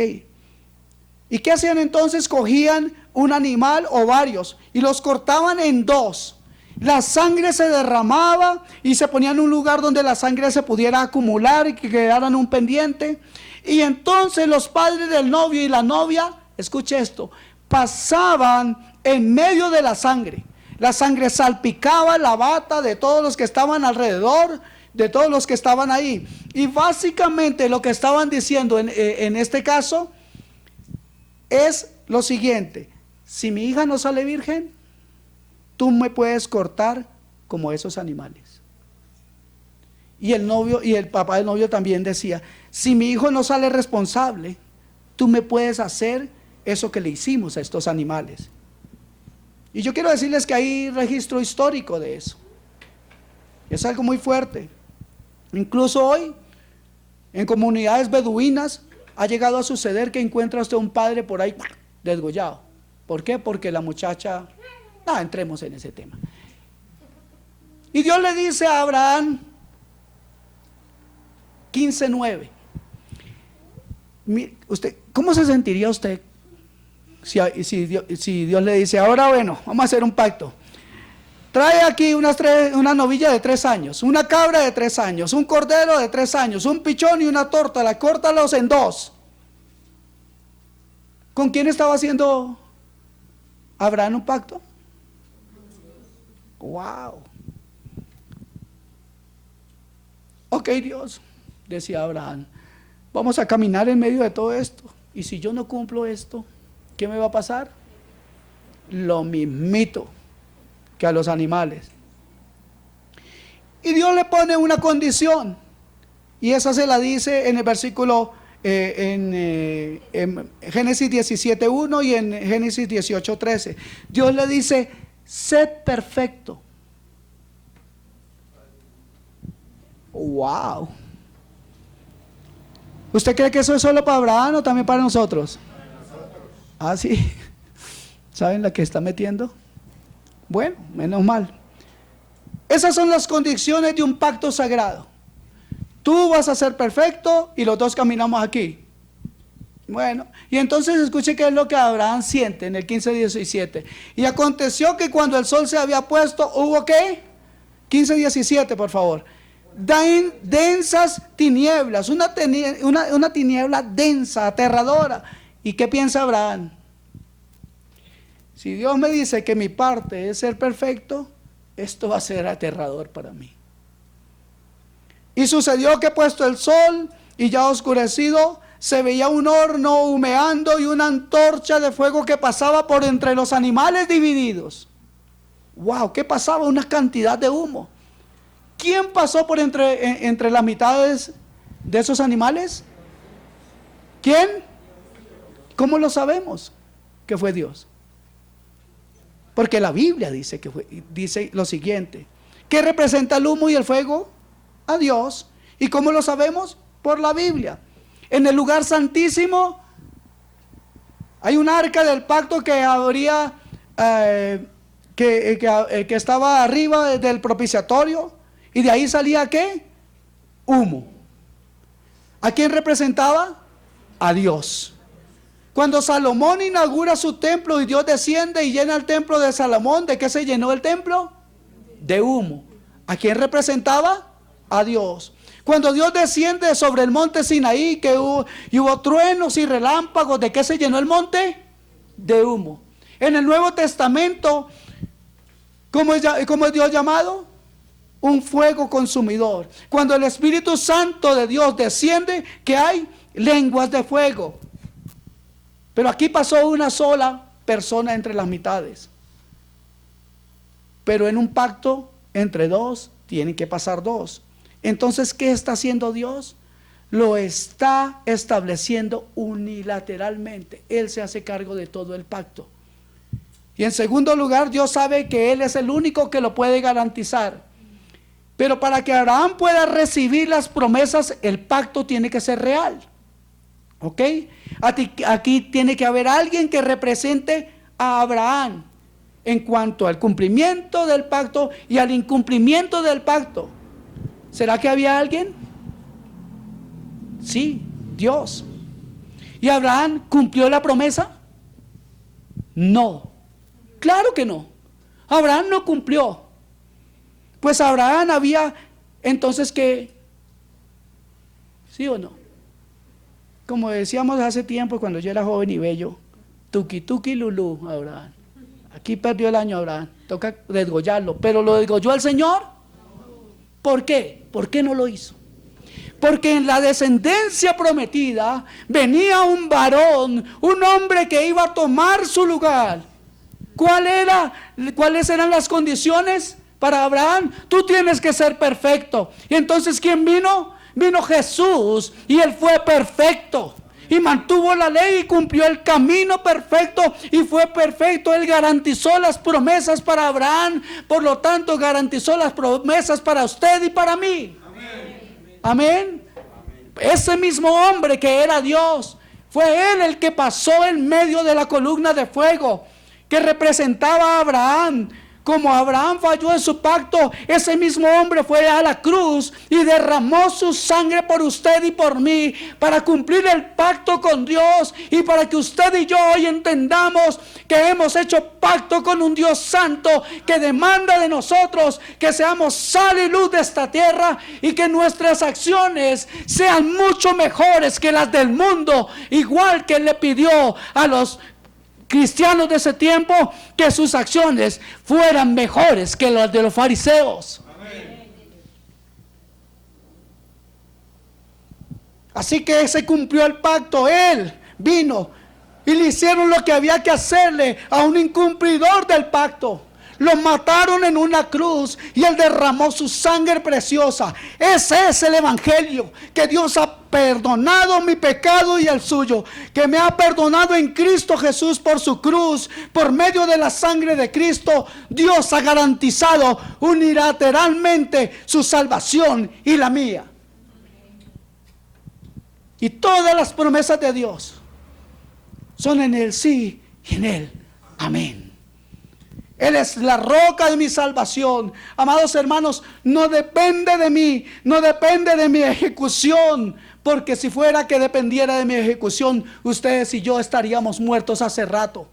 Speaker 1: ¿Y qué hacían entonces? Cogían un animal o varios y los cortaban en dos. La sangre se derramaba y se ponía en un lugar donde la sangre se pudiera acumular y que quedara en un pendiente. Y entonces los padres del novio y la novia, escuche esto, pasaban en medio de la sangre. La sangre salpicaba la bata de todos los que estaban alrededor, de todos los que estaban ahí. Y básicamente lo que estaban diciendo en este caso es lo siguiente: si mi hija no sale virgen, tú me puedes cortar como esos animales. Y el novio y el papá del novio también decía: si mi hijo no sale responsable, tú me puedes hacer eso que le hicimos a estos animales. Y yo quiero decirles que hay registro histórico de eso. Es algo muy fuerte. Incluso hoy, en comunidades beduinas, ha llegado a suceder que encuentra usted un padre por ahí desgollado. ¿Por qué? Porque la muchacha... No, entremos en ese tema. Y Dios le dice a Abraham, 15:9. Usted, ¿cómo se sentiría usted si Dios le dice: ahora bueno, vamos a hacer un pacto? Trae aquí una novilla de 3 años, una cabra de 3 años, un cordero de 3 años, un pichón y una tórtola, córtalos en 2. ¿Con quién estaba haciendo Abraham un pacto? ¡Wow! Ok, Dios, decía Abraham, vamos a caminar en medio de todo esto. Y si yo no cumplo esto, ¿qué me va a pasar? Lo mismito que a los animales. Y Dios le pone una condición, y esa se la dice en el versículo en Génesis 17:1 y en Génesis 18:13. Dios le dice: sed perfecto. Wow. ¿Usted cree que eso es solo para Abraham o también para nosotros? Ah, sí. ¿Saben la que está metiendo? Bueno, menos mal. Esas son las condiciones de un pacto sagrado. Tú vas a ser perfecto y los dos caminamos aquí. Bueno, y entonces escuche qué es lo que Abraham siente en el 15:17. Y aconteció que cuando el sol se había puesto, ¿hubo qué? 15:17, por favor. Densas tinieblas, una tiniebla densa, aterradora. ¿Y qué piensa Abraham? Si Dios me dice que mi parte es ser perfecto, esto va a ser aterrador para mí. Y sucedió que puesto el sol y ya oscurecido, se veía un horno humeando y una antorcha de fuego que pasaba por entre los animales divididos. ¡Wow! ¿Qué pasaba? Una cantidad de humo. ¿Quién pasó por entre las mitades de esos animales? ¿Quién? ¿Cómo lo sabemos? Que fue Dios. Porque la Biblia dice dice lo siguiente: ¿qué representa el humo y el fuego? A Dios. ¿Y cómo lo sabemos? Por la Biblia. En el lugar santísimo hay un arca del pacto que habría que estaba arriba del propiciatorio, y de ahí salía ¿qué? Humo. ¿A quién representaba? A Dios. Cuando Salomón inaugura su templo y Dios desciende y llena el templo de Salomón, ¿de qué se llenó el templo? De humo. ¿A quién representaba? A Dios. Cuando Dios desciende sobre el monte Sinaí, y hubo truenos y relámpagos, ¿de qué se llenó el monte? De humo. En el Nuevo Testamento, ¿cómo es Dios llamado? Un fuego consumidor. Cuando el Espíritu Santo de Dios desciende, ¿qué hay? Lenguas de fuego. Pero aquí pasó una sola persona entre las mitades. Pero en un pacto entre dos, tienen que pasar dos. Entonces, ¿qué está haciendo Dios? Lo está estableciendo unilateralmente. Él se hace cargo de todo el pacto. Y en segundo lugar, Dios sabe que Él es el único que lo puede garantizar. Pero para que Abraham pueda recibir las promesas, el pacto tiene que ser real. ¿Ok? Aquí tiene que haber alguien que represente a Abraham en cuanto al cumplimiento del pacto y al incumplimiento del pacto. ¿Será que había alguien? Sí, Dios. ¿Y Abraham cumplió la promesa? No, claro que no. Abraham no cumplió. Pues Abraham había entonces que, ¿sí o no? Como decíamos hace tiempo cuando yo era joven y bello, tuki tuki lulú, Abraham. Aquí perdió el año Abraham, toca desgollarlo. ¿Pero lo desgolló el Señor? ¿Por qué? ¿Por qué no lo hizo? Porque en la descendencia prometida venía un varón, un hombre que iba a tomar su lugar. ¿Cuáles eran las condiciones para Abraham? Tú tienes que ser perfecto. Y entonces, ¿quién vino? Vino Jesús, y Él fue perfecto. Y mantuvo la ley y cumplió el camino perfecto y fue perfecto. Él garantizó las promesas para Abraham. Por lo tanto, garantizó las promesas para usted y para mí. Amén. Amén. Ese mismo hombre que era Dios, fue Él el que pasó en medio de la columna de fuego que representaba a Abraham. Como Abraham falló en su pacto, ese mismo hombre fue a la cruz y derramó su sangre por usted y por mí, para cumplir el pacto con Dios y para que usted y yo hoy entendamos que hemos hecho pacto con un Dios santo que demanda de nosotros que seamos sal y luz de esta tierra y que nuestras acciones sean mucho mejores que las del mundo, igual que Él le pidió a los cristianos de ese tiempo que sus acciones fueran mejores que las de los fariseos. Amén. Así que se cumplió el pacto. Él vino y le hicieron lo que había que hacerle a un incumplidor del pacto. Lo mataron en una cruz y Él derramó su sangre preciosa. Ese es el evangelio, que Dios ha perdonado mi pecado y el suyo, que me ha perdonado en Cristo Jesús por su cruz. Por medio de la sangre de Cristo, Dios ha garantizado unilateralmente su salvación y la mía. Y todas las promesas de Dios son en el sí y en el amén. Él es la roca de mi salvación. Amados hermanos, no depende de mí, no depende de mi ejecución, porque si fuera que dependiera de mi ejecución, ustedes y yo estaríamos muertos hace rato.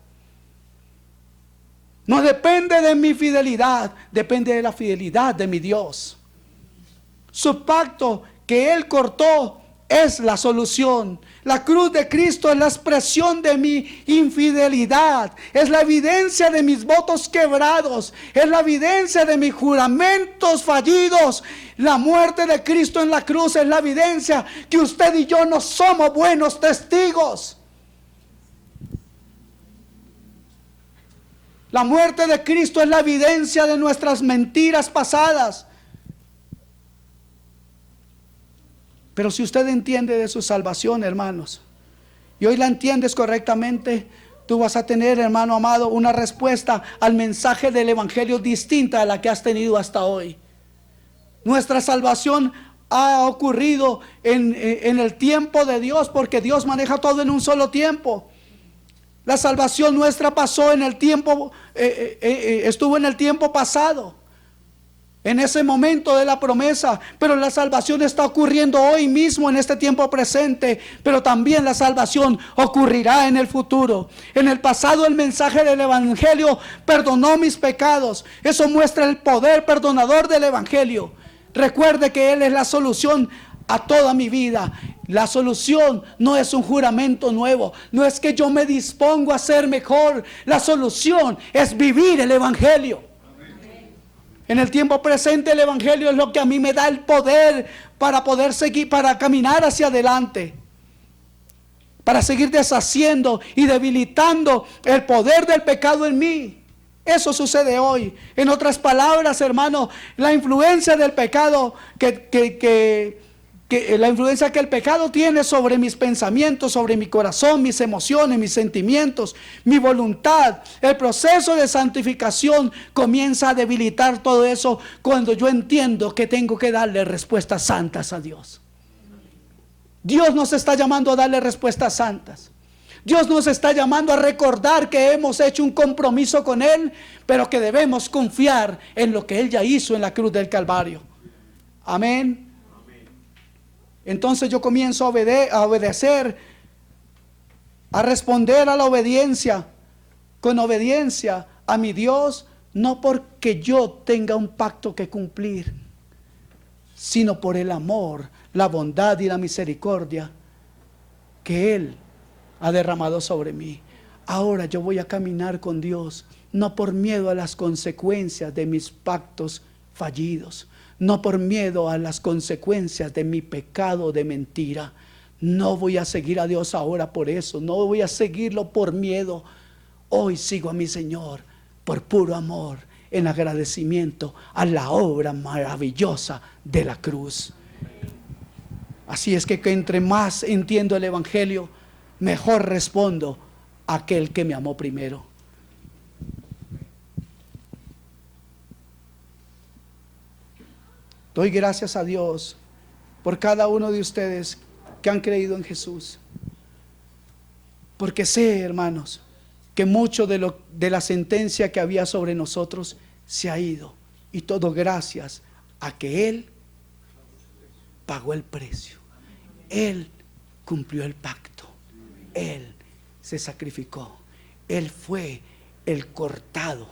Speaker 1: No depende de mi fidelidad, depende de la fidelidad de mi Dios. Su pacto que Él cortó es la solución. La cruz de Cristo es la expresión de mi infidelidad, es la evidencia de mis votos quebrados, es la evidencia de mis juramentos fallidos. La muerte de Cristo en la cruz es la evidencia que usted y yo no somos buenos testigos. La muerte de Cristo es la evidencia de nuestras mentiras pasadas. Pero si usted entiende de su salvación, hermanos, y hoy la entiendes correctamente, tú vas a tener, hermano amado, una respuesta al mensaje del evangelio distinta a la que has tenido hasta hoy. Nuestra salvación ha ocurrido en el tiempo de Dios, porque Dios maneja todo en un solo tiempo. La salvación nuestra pasó en el tiempo, estuvo en el tiempo pasado, en ese momento de la promesa, pero la salvación está ocurriendo hoy mismo en este tiempo presente, pero también la salvación ocurrirá en el futuro. En el pasado el mensaje del evangelio perdonó mis pecados. Eso muestra el poder perdonador del evangelio. Recuerde que Él es la solución a toda mi vida. La solución no es un juramento nuevo, no es que yo me dispongo a ser mejor. La solución es vivir el evangelio. En el tiempo presente el evangelio es lo que a mí me da el poder para poder seguir, para caminar hacia adelante, para seguir deshaciendo y debilitando el poder del pecado en mí. Eso sucede hoy. En otras palabras, hermano, la influencia del pecado la influencia que el pecado tiene sobre mis pensamientos, sobre mi corazón, mis emociones, mis sentimientos, mi voluntad, el proceso de santificación comienza a debilitar todo eso cuando yo entiendo que tengo que darle respuestas santas a Dios. Dios nos está llamando a darle respuestas santas. Dios nos está llamando a recordar que hemos hecho un compromiso con Él, pero que debemos confiar en lo que Él ya hizo en la cruz del Calvario. Amén. Entonces yo comienzo a obedecer, a responder a la obediencia, con obediencia a mi Dios, no porque yo tenga un pacto que cumplir, sino por el amor, la bondad y la misericordia que Él ha derramado sobre mí. Ahora yo voy a caminar con Dios, no por miedo a las consecuencias de mis pactos fallidos, no por miedo a las consecuencias de mi pecado de mentira. No voy a seguir a Dios ahora por eso, no voy a seguirlo por miedo. Hoy sigo a mi Señor por puro amor, en agradecimiento a la obra maravillosa de la cruz. Así es que entre más entiendo el Evangelio, mejor respondo a aquel que me amó primero. Doy gracias a Dios por cada uno de ustedes que han creído en Jesús. Porque sé, hermanos, que mucho de la sentencia que había sobre nosotros se ha ido. Y todo gracias a que Él pagó el precio. Él cumplió el pacto. Él se sacrificó. Él fue el cortado.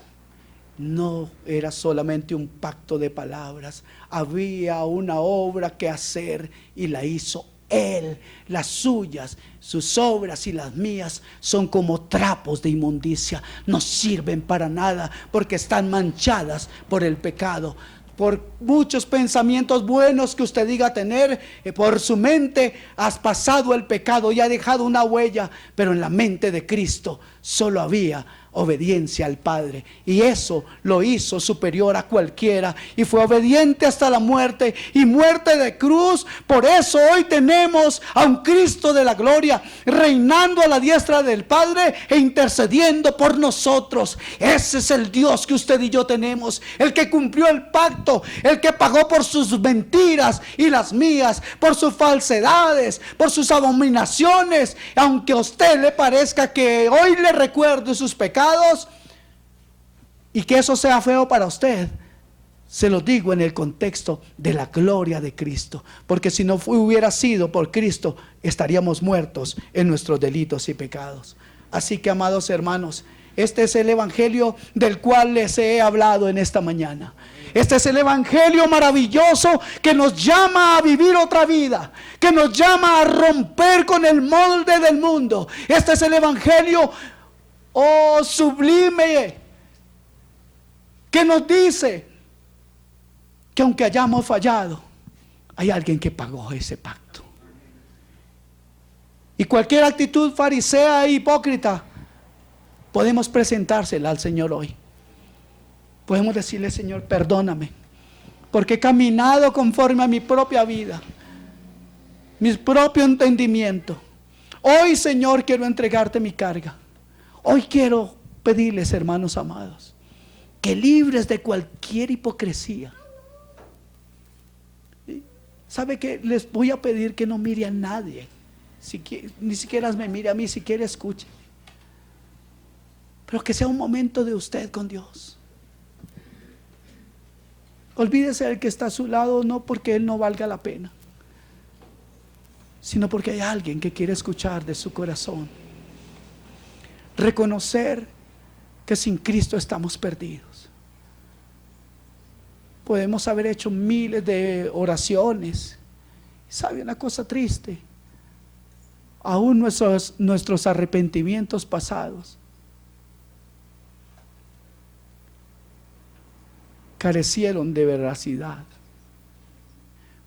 Speaker 1: No era solamente un pacto de palabras. Había una obra que hacer y la hizo Él. Las suyas, sus obras y las mías son como trapos de inmundicia. No sirven para nada porque están manchadas por el pecado. Por muchos pensamientos buenos que usted diga tener, por su mente has pasado el pecado y ha dejado una huella, pero en la mente de Cristo solo había obediencia al Padre, y eso lo hizo superior a cualquiera, y fue obediente hasta la muerte, y muerte de cruz. Por eso hoy tenemos a un Cristo de la gloria reinando a la diestra del Padre e intercediendo por nosotros. Ese es el Dios que usted y yo tenemos, el que cumplió el pacto, el que pagó por sus mentiras y las mías, por sus falsedades, por sus abominaciones. Aunque a usted le parezca que hoy le recuerde sus pecados y que eso sea feo para usted, se lo digo en el contexto de la gloria de Cristo, porque si no hubiera sido por Cristo, estaríamos muertos en nuestros delitos y pecados. Así que, amados hermanos, este es el evangelio del cual les he hablado en esta mañana. Este es el evangelio maravilloso que nos llama a vivir otra vida, que nos llama a romper con el molde del mundo. Este es el evangelio, oh sublime, que nos dice que aunque hayamos fallado, hay alguien que pagó ese pacto. Y cualquier actitud farisea e hipócrita podemos presentársela al Señor hoy. Podemos decirle: Señor, perdóname, porque he caminado conforme a mi propia vida, mi propio entendimiento. Hoy, Señor, quiero entregarte mi carga. Hoy quiero pedirles, hermanos amados, que libres de cualquier hipocresía. ¿Sabe qué? Les voy a pedir que no mire a nadie, ni siquiera me mire a mí, siquiera escuche. Pero que sea un momento de usted con Dios. Olvídese del que está a su lado, no porque él no valga la pena, sino porque hay alguien que quiere escuchar de su corazón. Reconocer que sin Cristo estamos perdidos. Podemos haber hecho miles de oraciones. ¿Sabe una cosa triste? Aún nuestros arrepentimientos pasados carecieron de veracidad.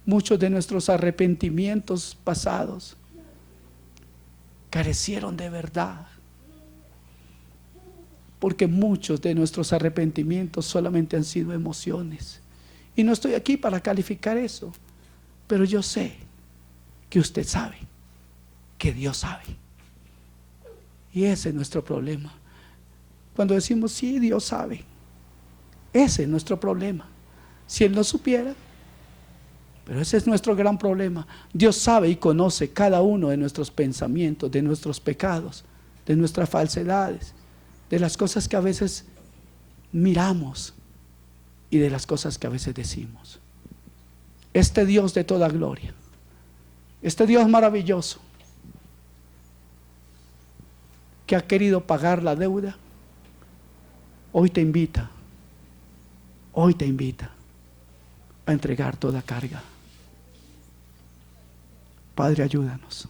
Speaker 1: Muchos de nuestros arrepentimientos pasados carecieron de verdad, porque muchos de nuestros arrepentimientos solamente han sido emociones. Y no estoy aquí para calificar eso, pero yo sé que usted sabe, que Dios sabe. Y ese es nuestro problema. Cuando decimos sí, Dios sabe, ese es nuestro problema. Si Él no supiera, pero ese es nuestro gran problema. Dios sabe y conoce cada uno de nuestros pensamientos, de nuestros pecados, de nuestras falsedades, de las cosas que a veces miramos y de las cosas que a veces decimos. Este Dios de toda gloria, este Dios maravilloso, que ha querido pagar la deuda, hoy te invita a entregar toda carga. Padre, ayúdanos.